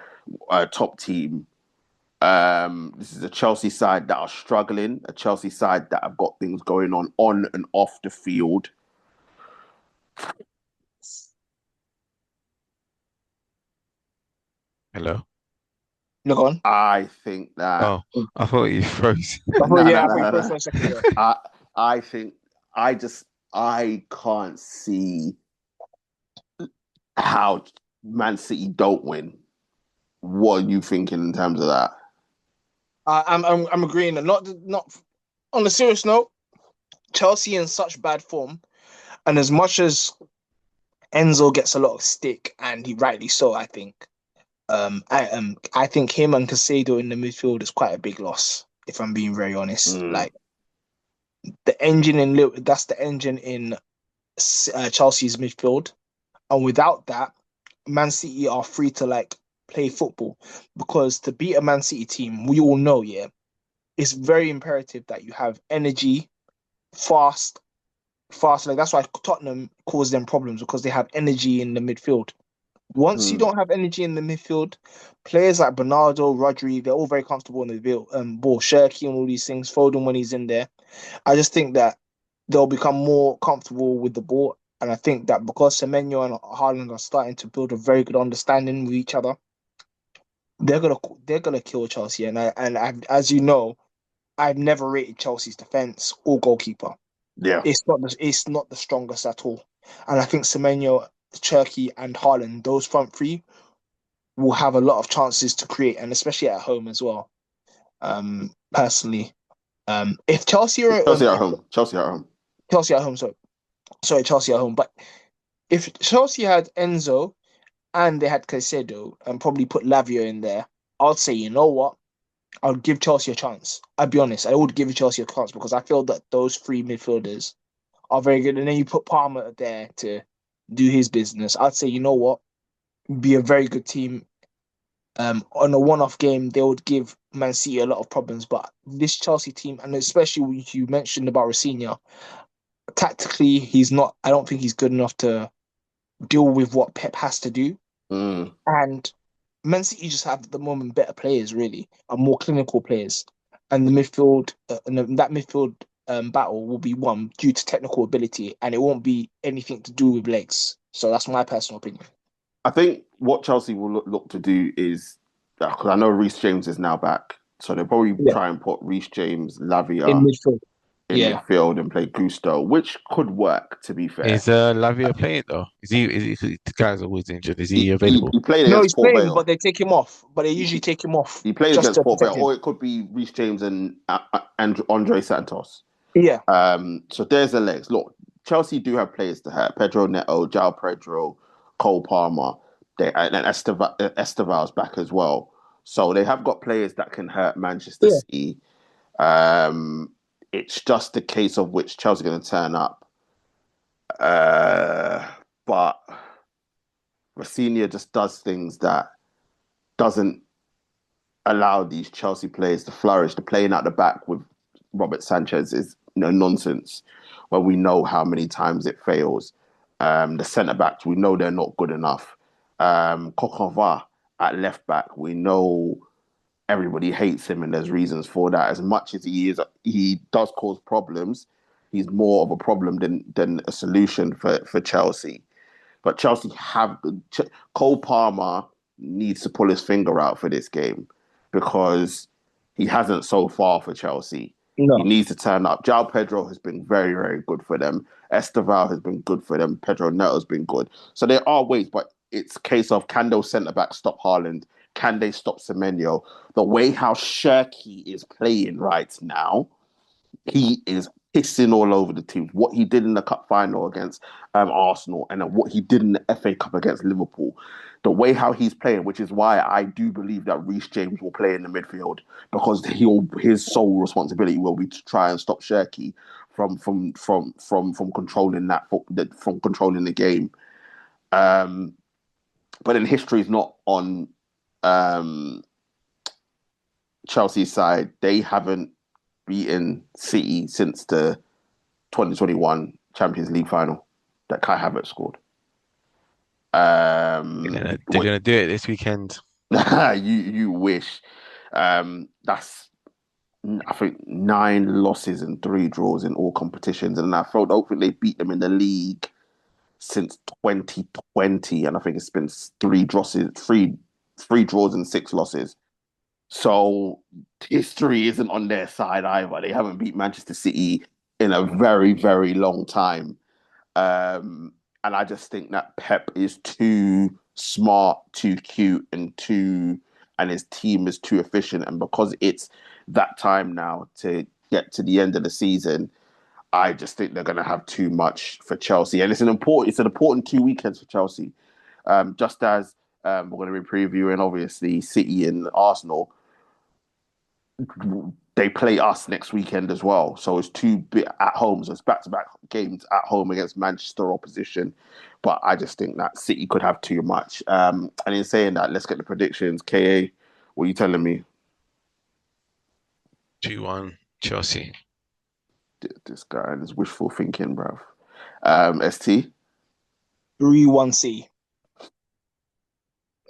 a top team. This is a Chelsea side that are struggling, a Chelsea side that have got things going on and off the field. Hello. Look on. I think that. Oh, I thought you froze. No. I think I can't see how Man City don't win. What are you thinking in terms of that? I'm agreeing, and not on a serious note. Chelsea in such bad form, and as much as Enzo gets a lot of stick, and he rightly so, I think. I think him and Caicedo in the midfield is quite a big loss, if I'm being very honest. Like that's the engine in Chelsea's midfield, and without that, Man City are free to play football, because to beat a Man City team, we all know, it's very imperative that you have energy, fast. Like that's why Tottenham caused them problems, because they have energy in the midfield. Once you don't have energy in the midfield, players like Bernardo, Rodri, they're all very comfortable in the ball. Shirky and all these things, Foden when he's in there. I just think that they'll become more comfortable with the ball. And I think that because Semenyo and Haaland are starting to build a very good understanding with each other, they're gonna kill Chelsea. As you know, I've never rated Chelsea's defense or goalkeeper. Yeah, it's not the strongest at all. And I think Semenyo, Cherky, and Haaland, those front three, will have a lot of chances to create, and especially at home as well. Personally, if Chelsea are Chelsea at home, Chelsea at home, sorry, Chelsea at home. But if Chelsea had Enzo and they had Caicedo and probably put Lavia in there, I'd say, you know what? I would give Chelsea a chance. I'll be honest, I would give Chelsea a chance, because I feel that those 3 midfielders are very good. And then you put Palmer there to do his business. I'd say, you know what? Be a very good team. On a one-off game, they would give Man City a lot of problems. But this Chelsea team, and especially what you mentioned about Rafinha, Tactically, he's not. I don't think he's good enough to deal with what Pep has to do. Mm. And Man City just have at the moment better players, really, and more clinical players. And the midfield, that midfield battle will be won due to technical ability, and it won't be anything to do with legs. So that's my personal opinion. I think what Chelsea will look to do is because I know Reece James is now back, so they'll probably Yeah, try and put Reece James, in Lavia midfield. in Yeah, midfield and play Gusto, which could work. To be fair, Is Lavia playing though? The guy's always injured? Is he he, available? he played no, against he's Port playing, Vale. but they take him off. But they usually He, take him off he played just against to Port Vale, protect him. or it could be Reece James and Andre Santos. Yeah, So there's the legs. Look, Chelsea do have players to hurt. Pedro Neto, João Pedro, Cole Palmer, and Esteval's back as well. So they have got players that can hurt Manchester yeah, City. Um, it's just a case of which Chelsea are going to turn up. But Rafinha just does things that doesn't allow these Chelsea players to flourish. The playing at the back with Robert Sanchez is nonsense. When we know how many times it fails. The centre backs, we know they're not good enough. Kokova at left back, we know everybody hates him, and there's reasons for that. As much as he does cause problems. He's more of a problem than a solution for Chelsea. But Chelsea have Cole Palmer needs to pull his finger out for this game because he hasn't so far for Chelsea. He no, needs to turn up. João Pedro has been very, very good for them. Esteval has been good for them. Pedro Neto has been good. So there are ways, but it's a case of can those centre backs stop Haaland? Can they stop Semenyo? The way how Shirky is playing right now, he is pissing all over the team. What he did in the cup final against Arsenal and what he did in the FA Cup against Liverpool, the way how he's playing, which is why I do believe that Reece James will play in the midfield because his sole responsibility will be to try and stop Shirky from controlling from controlling the game. But then history is not on um, Chelsea's side. They haven't beaten City since the 2021 Champions League final that Kai Havertz scored. They're gonna do it this weekend. You wish. That's I think 9 losses and 3 draws in all competitions, and I don't think they beat them in the league since 2020, and I think it's been three draws and 6 losses. So history isn't on their side either. They haven't beat Manchester City in a very, very long time. And I just think that Pep is too smart, too cute, and his team is too efficient. And because it's that time now to get to the end of the season, I just think they're going to have too much for Chelsea. And it's an important 2 weekends for Chelsea. Just as we're going to be previewing, obviously, City and Arsenal, they play us next weekend as well. So it's two bit at home. So it's back-to-back games at home against Manchester opposition. But I just think that City could have too much. And in saying that, let's get the predictions. KA, what are you telling me? 2-1 Chelsea. This guy and his wishful thinking, bruv. ST? 3-1 C.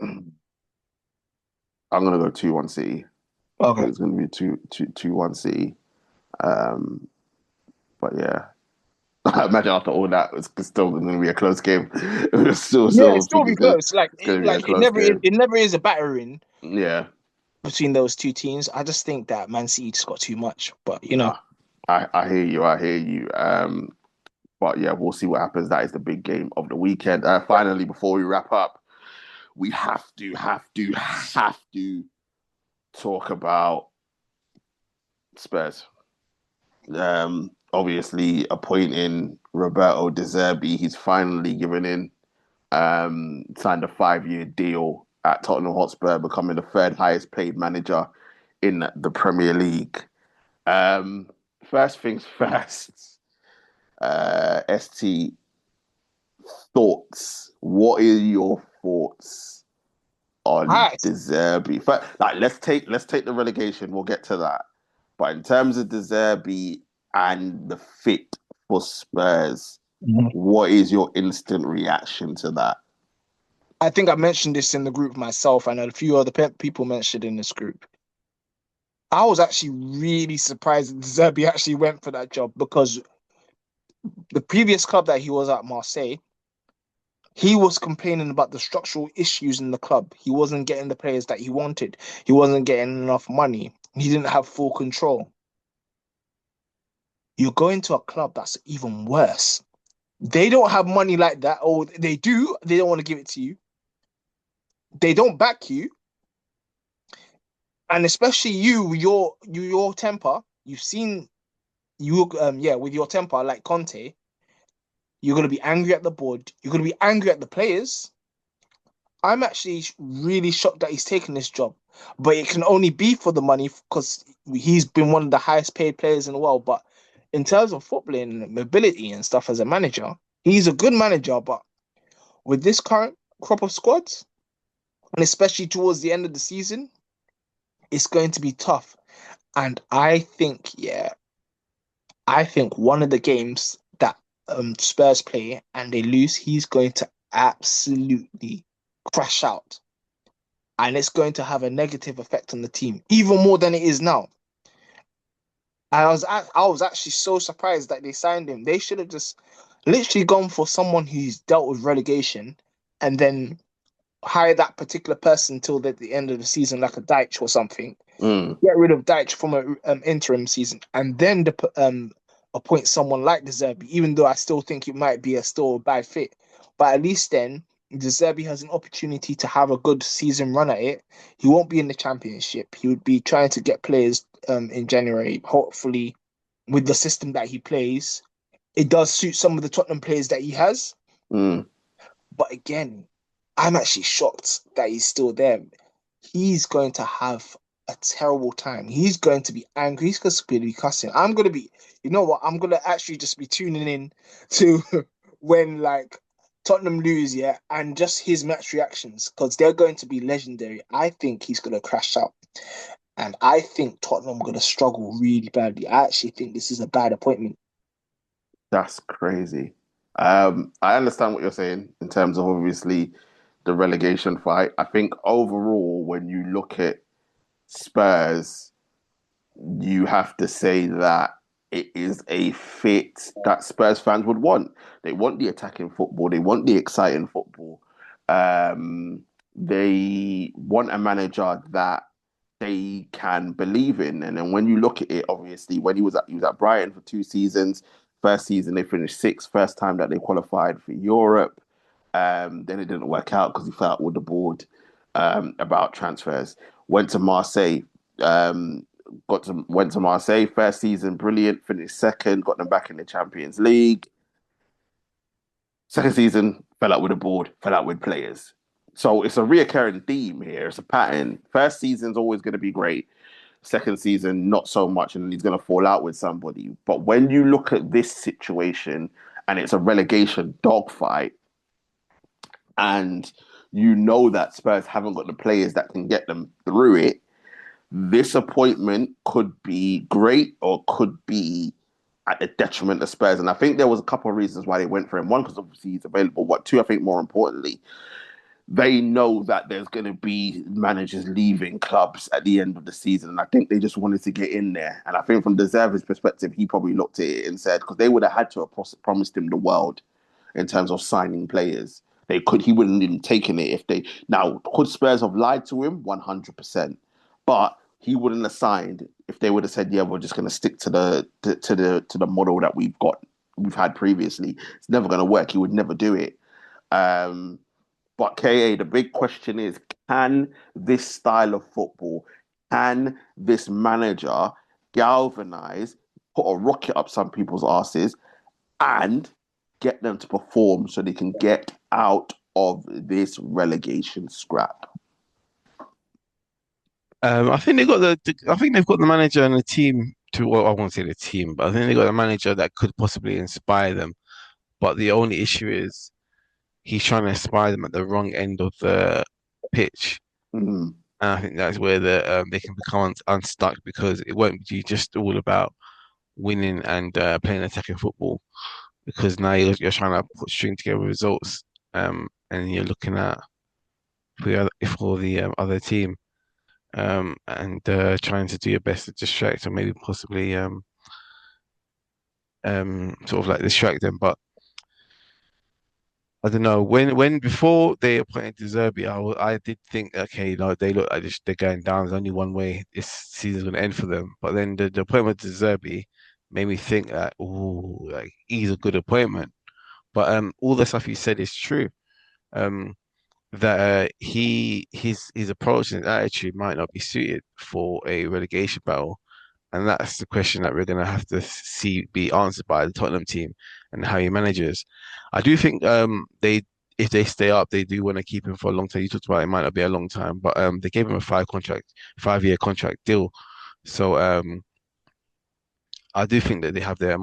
I'm going to go 2-1 City. I Okay. think it's going to be 2-1 City. But yeah. I imagine after all that, it's still going to be a close game. Yeah, still it's still think be close. it's going to be a It close never is. game. It never is a battering Yeah. between those two teams. I just think that Man City just got too much. But No, I hear you. I hear you. But yeah, we'll see what happens. That is the big game of the weekend. Finally, before we wrap up, we have to talk about Spurs. Obviously, appointing Roberto De Zerbi, he's finally given in. Signed a 5-year deal at Tottenham Hotspur, becoming the third highest paid manager in the Premier League. First things first, ST thoughts. What are your thoughts on hi. De Zerbi? Let's take the relegation. We'll get to that. But in terms of De Zerbi and the fit for Spurs. Mhm. What is your instant reaction to that? I think I mentioned this in the group myself, and a few other people mentioned in this group. I was actually really surprised that Zerbi actually went for that job because the previous club that he was at, Marseille, he was complaining about the structural issues in the club. He wasn't getting the players that he wanted. He wasn't getting enough money. He didn't have full control. You're going to a club that's even worse. They don't have money like that, or they do. They don't want to give it to you. They don't back you, and especially you, your temper. You've seen with your temper, like Conte. You're gonna be angry at the board. You're gonna be angry at the players. I'm actually really shocked that he's taken this job, but it can only be for the money because he's been one of the highest paid players in the world. But in terms of footballing, mobility, and stuff as a manager, he's a good manager. But with this current crop of squads, and especially towards the end of the season, it's going to be tough. And I think one of the games that Spurs play and they lose, he's going to absolutely crash out. And it's going to have a negative effect on the team, even more than it is now. I was actually so surprised that they signed him. They should have just literally gone for someone who's dealt with relegation and then hire that particular person till the end of the season, like a Deitch or something. Mm. Get rid of Deitch from an interim season, and then appoint someone like the Zerbi. Even though I still think it might be still a bad fit, but at least then the Zerbi has an opportunity to have a good season run at it. He won't be in the championship. He would be trying to get players in January, hopefully, with the system that he plays. It does suit some of the Tottenham players that he has, Mm. but again, I'm actually shocked that he's still there. He's going to have a terrible time. He's going to be angry. He's going to be cussing. I'm going to be, you know what? I'm going to actually just be tuning in to when like Tottenham lose, yeah, and just his match reactions because they're going to be legendary. I think he's going to crash out. And I think Tottenham are going to struggle really badly. I actually think this is a bad appointment. That's crazy. I understand what you're saying in terms of obviously the relegation fight. I think overall, when you look at Spurs, you have to say that it is a fit that Spurs fans would want. They want the attacking football. They want the exciting football. They want a manager that they can believe in. And then when you look at it, obviously, when he was at Brighton for 2 seasons. First season they finished sixth. First time that they qualified for Europe. Then it didn't work out because he fell out with the board about transfers. Went to Marseille. Um, went to Marseille. First season, brilliant. Finished second. Got them back in the Champions League. Second season, fell out with the board. Fell out with players. So it's a reoccurring theme here. It's a pattern. First season's always going to be great. Second season, not so much, and he's going to fall out with somebody. But when you look at this situation and it's a relegation dogfight, and you know that Spurs haven't got the players that can get them through it, this appointment could be great or could be at the detriment of Spurs. And I think there was a couple of reasons why they went for him. One, because obviously he's available. But two, I think more importantly, they know that there's going to be managers leaving clubs at the end of the season. And I think they just wanted to get in there. And I think from De Zerbi's perspective, he probably looked at it and said, because they would have had to have promised him the world in terms of signing players. He wouldn't have taken it if they. Now, could Spurs have lied to him? 100%. But he wouldn't have signed if they would have said, "Yeah, we're just going to stick to the model that we've had previously." It's never going to work. He would never do it. But KA, the big question is: can this style of football, can this manager galvanize, put a rocket up some people's asses, and get them to perform so they can get out of this relegation scrap? I think I think they've got the manager and the team to. Well, I won't say the team, but I think they've got a manager that could possibly inspire them. But the only issue is he's trying to inspire them at the wrong end of the pitch, Mm. and I think that's where they can become unstuck because it won't be just all about winning and playing attacking football because now you're trying to string together results, and you're looking at for the other team, and trying to do your best to distract or maybe possibly sort of like distract them. But I don't know when before they appointed Zerbi, I did think okay, no, they look like they're going down. There's only one way this season's going to end for them. But then the appointment to Zerbi made me think that oh, like he's a good appointment. But all the stuff you said is true. Um, that his approach and attitude might not be suited for a relegation battle. And that's the question that we're going to have to see be answered by the Tottenham team and how he manages. I do think they if they stay up, they do want to keep him for a long time. You talked about it might not be a long time, but they gave him a 5-year contract deal. So I do think that they have their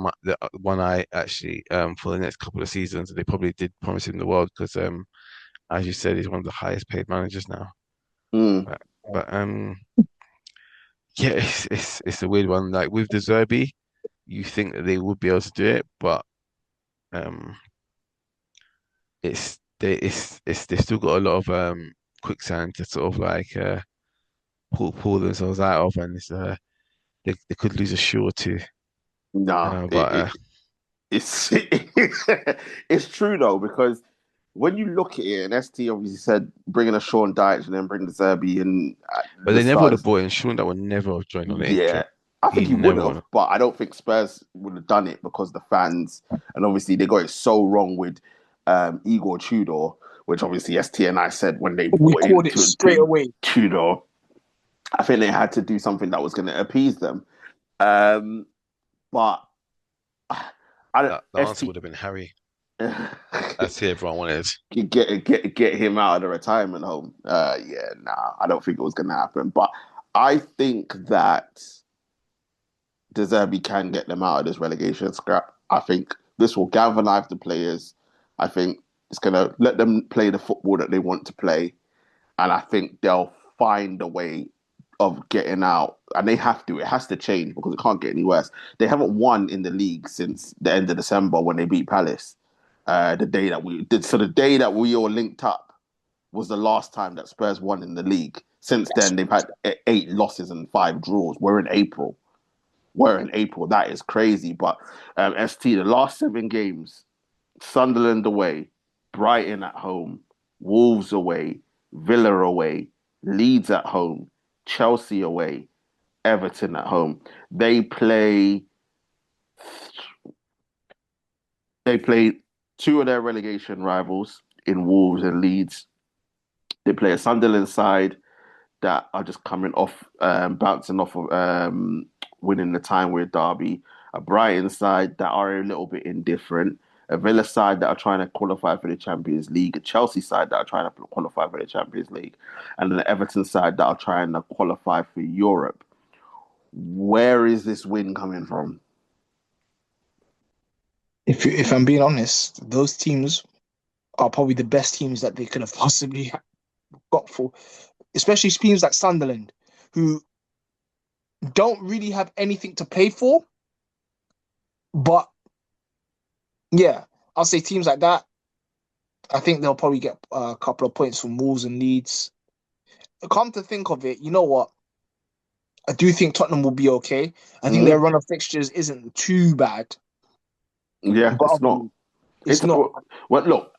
one eye actually for the next couple of seasons. They probably did promise him the world because as you said, he's one of the highest paid managers now. Mm. But yeah, it's a weird one. Like with the Zerbi, you think that they would be able to do it, but um, it's they've still got a lot of quicksand to sort of like pull themselves out of, and they could lose a shoe or two. Nah, But it's it's true though because when you look at it, and ST obviously said bringing a Sean Dyche and then bring the Zerbi and but the they never would have starters. brought in Sean. That would never have joined on the eighth Yeah, track. I think He he would never would have, have. but I don't think Spurs would have done it because the fans, and obviously they got it so wrong with Igor Tudor, which obviously ST and I said when they We brought in called it straight away. Tudor, I think they had to do something that was going to appease them. Um, but I The answer would ST have been Harry. That's who everyone wanted. get him out of the retirement home. Yeah, nah, I don't think it was going to happen. But I think that De Zerbi can get them out of this relegation scrap. I think this will galvanise the players. I think it's going to let them play the football that they want to play. And I think they'll find a way of getting out. And they have to. It has to change because it can't get any worse. They haven't won in the league since the end of December when they beat Palace. The day that we did. So the day that we all linked up was the last time that Spurs won in the league. Since then, they've had 8 losses and 5 draws. We're in April. That is crazy. But ST, the last 7 games, Sunderland away, Brighton at home, Wolves away, Villa away, Leeds at home, Chelsea away, Everton at home. They play 2 of their relegation rivals in Wolves and Leeds. They play a Sunderland side that are just coming off, bouncing off of winning the time with Derby, a Brighton side that are a little bit indifferent, a Villa side that are trying to qualify for the Champions League, a Chelsea side that are trying to qualify for the Champions League, and an Everton side that are trying to qualify for Europe. Where is this win coming from? If I'm being honest, those teams are probably the best teams that they could have possibly got for, especially teams like Sunderland, who don't really have anything to play for. But yeah, I'll say teams like that. I think they'll probably get a couple of points from Wolves and Leeds. Come to think of it, you know what? I do think Tottenham will be okay. I think their Mm-hmm. run of fixtures isn't too bad, Yeah, but it's not. it's not. Well, look,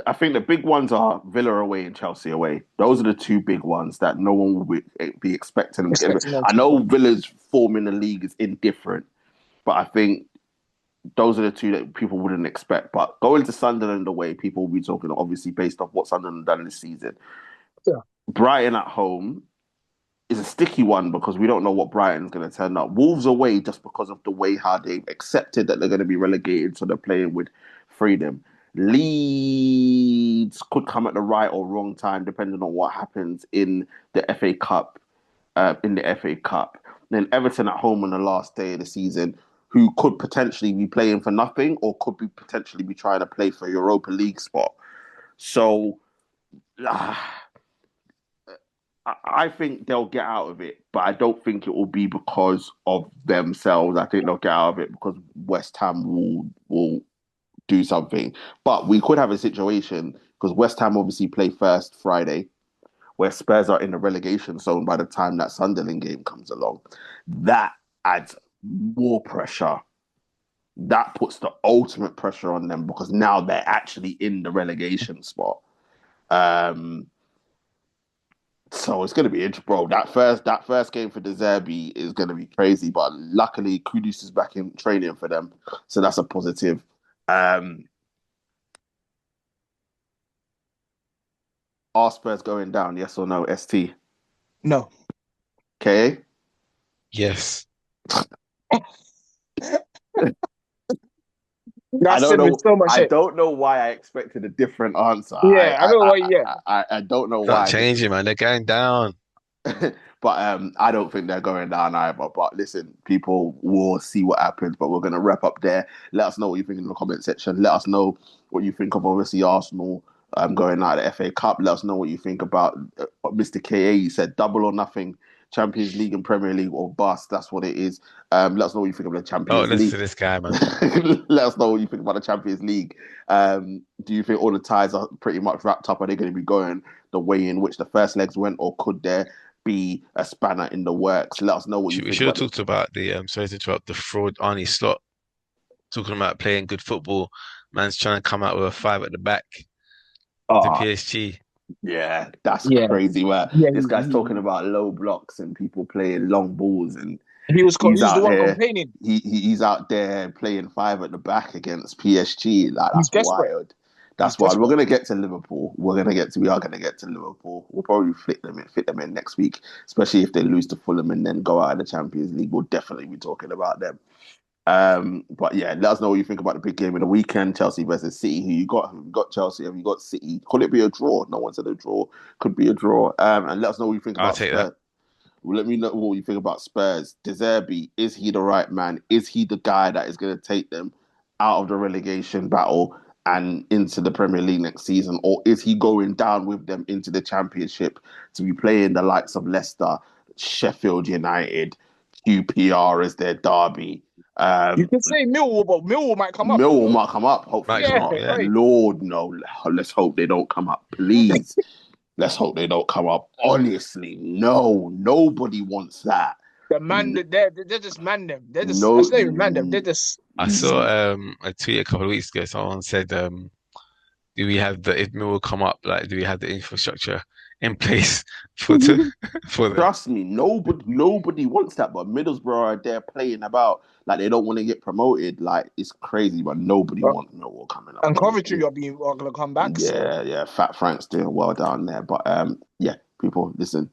I think the big ones are Villa away and Chelsea away. Those are the 2 big ones that no one will be expecting them to get. Expecting them I to know come. Villa's form in the league is indifferent, but I think those are the 2 that people wouldn't expect. But going to Sunderland away, people will be talking obviously based off what Sunderland done this season. Yeah. Brighton at home is a sticky one because we don't know what Brighton's going to turn up. Wolves away just because of the way how they've accepted that they're going to be relegated, so they're playing with freedom. Leeds could come at the right or wrong time, depending on what happens in the FA Cup. Then Everton at home on the last day of the season, who could potentially be playing for nothing or could be potentially be trying to play for a Europa League spot. So, I think they'll get out of it, but I don't think it will be because of themselves. I think they'll get out of it because West Ham will do something. But we could have a situation because West Ham obviously play first Friday, where Spurs are in the relegation zone by the time that Sunderland game comes along. That adds more pressure. That puts the ultimate pressure on them because now they're actually in the relegation spot. Um, so it's going to be interesting, bro. That first game for the Zerbi is going to be crazy. But luckily, Kudus is back in training for them, so that's a positive. Um, are Spurs going down? Yes or no? ST. No. Okay. Yes. I That's don't said with know. so much I shit. don't know why I expected a different answer. Yeah, I know what. Yeah, I don't know Not why I did. changing, man. They're going down. But I don't think they're going down either. But listen, people will see what happens. But we're gonna wrap up there. Let us know what you think in the comment section. Let us know what you think of obviously Arsenal going out of the FA Cup. Let us know what you think about Mr. KA. He said double or nothing, Champions League and Premier League or bust. That's what it is. Let us know what you think of the Oh, Champions listen League. to this guy, man. Let us know what you think about the Champions League. Do you think all the ties are pretty much wrapped up? Are they going to be going the way in which the first legs went, or could there be a spanner in the works? Let us know what you We think should have about it. talked about the sorry to interrupt, the fraud Arnie Slot talking about playing good football. Man's trying to come out with a five at the back to Oh, PSG. yeah, that's yeah, crazy. Where yeah. this guy's talking about low blocks and people playing long balls, and He he's was the out one here. complaining. He's out there playing five at the back against PSG. Like He's that's desperate. wild. He's That's wild. We're desperate. gonna get to Liverpool. We are gonna get to Liverpool. We'll probably fit them in next week, especially if they lose to Fulham and then go out of the Champions League. We'll definitely be talking about them. But yeah, let us know what you think about the big game of the weekend, Chelsea versus City. Who you got? Have you got Chelsea? Have you got City? Could it be a draw? No one said a draw. Could be a draw. And let us know what you think I'll about take that. Spurs. Let me know what you think about Spurs. De Zerbi, is he the right man? Is he the guy that is going to take them out of the relegation battle and into the Premier League next season? Or is he going down with them into the Championship to be playing the likes of Leicester, Sheffield United, QPR as their derby? You Um, could say Millwall, but Millwall might come up. You Millwall know. might come up. Hopefully Might come Yeah, up, not. yeah. right. Lord, no. Let's hope they don't come up. Please. Let's hope they don't come up. Honestly, no. Nobody wants that. The man that they're just man them. They're just No. that's not even man them. They're just I saw a tweet a couple of weeks ago. Someone said, do we have the if Mill will come up, like do we have the infrastructure in place for to for them? Trust me, nobody wants that. But Middlesbrough are there playing about like they don't want to get promoted. Like it's crazy, but nobody wants Millwall coming up. and Coventry are gonna come back. So Yeah. Fat Frank's doing well down there. But yeah, people, listen.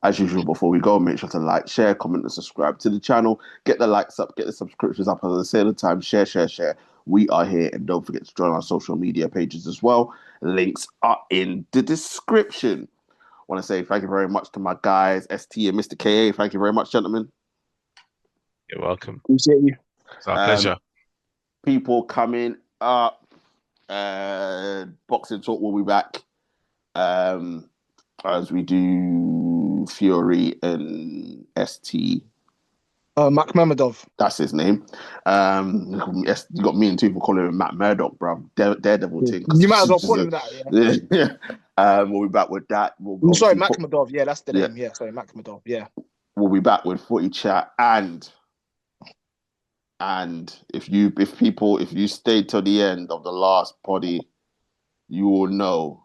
As usual, before we go, make sure to like, share, comment, and subscribe to the channel. Get the likes up, get the subscriptions up. As I say all the time, share. We are here, and don't forget to join our social media pages as well. Links are in the description. I want to say thank you very much to my guys, ST and Mr. KA. Thank you very much, gentlemen. You're welcome. appreciate you. It's our Um, pleasure. people coming up. Boxing Talk will be back. As we do Fury and ST. Makhmedov. That's his name. You got me and two for calling him Matt Murdoch, bro. Daredevil thing. You might as well call him that. Yeah. Yeah. We'll be back with that. We'll I'm sorry, obviously put, Makhmedov. Yeah, that's the yeah, name. Yeah, sorry, Makhmedov. Yeah. we'll be back with footy chat and if you stay till the end of the last poddy, you will know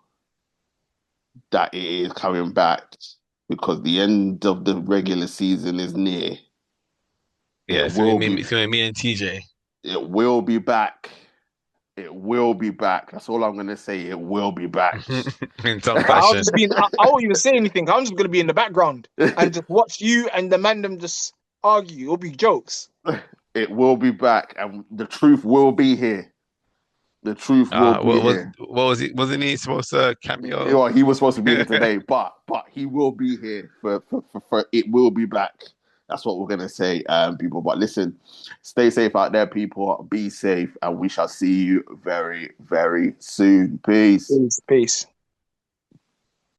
that it is coming back because the end of the regular season is near. Yeah, It will be. it's gonna be me and TJ. It will be back. It will be back. That's all I'm gonna say. It will be back. In some I'll fashion. just be. I won't even say anything. I'm just gonna be in the background and just watch you and the man them just argue. It'll be jokes. It will be back, and the truth will be here. The truth will be here. What was it? Wasn't he supposed to You cameo? know, he was supposed to be here today, but he will be here for it will be back. That's what we're gonna say, people. But listen, stay safe out there, people. Be safe, and we shall see you very, very soon. Peace. Peace.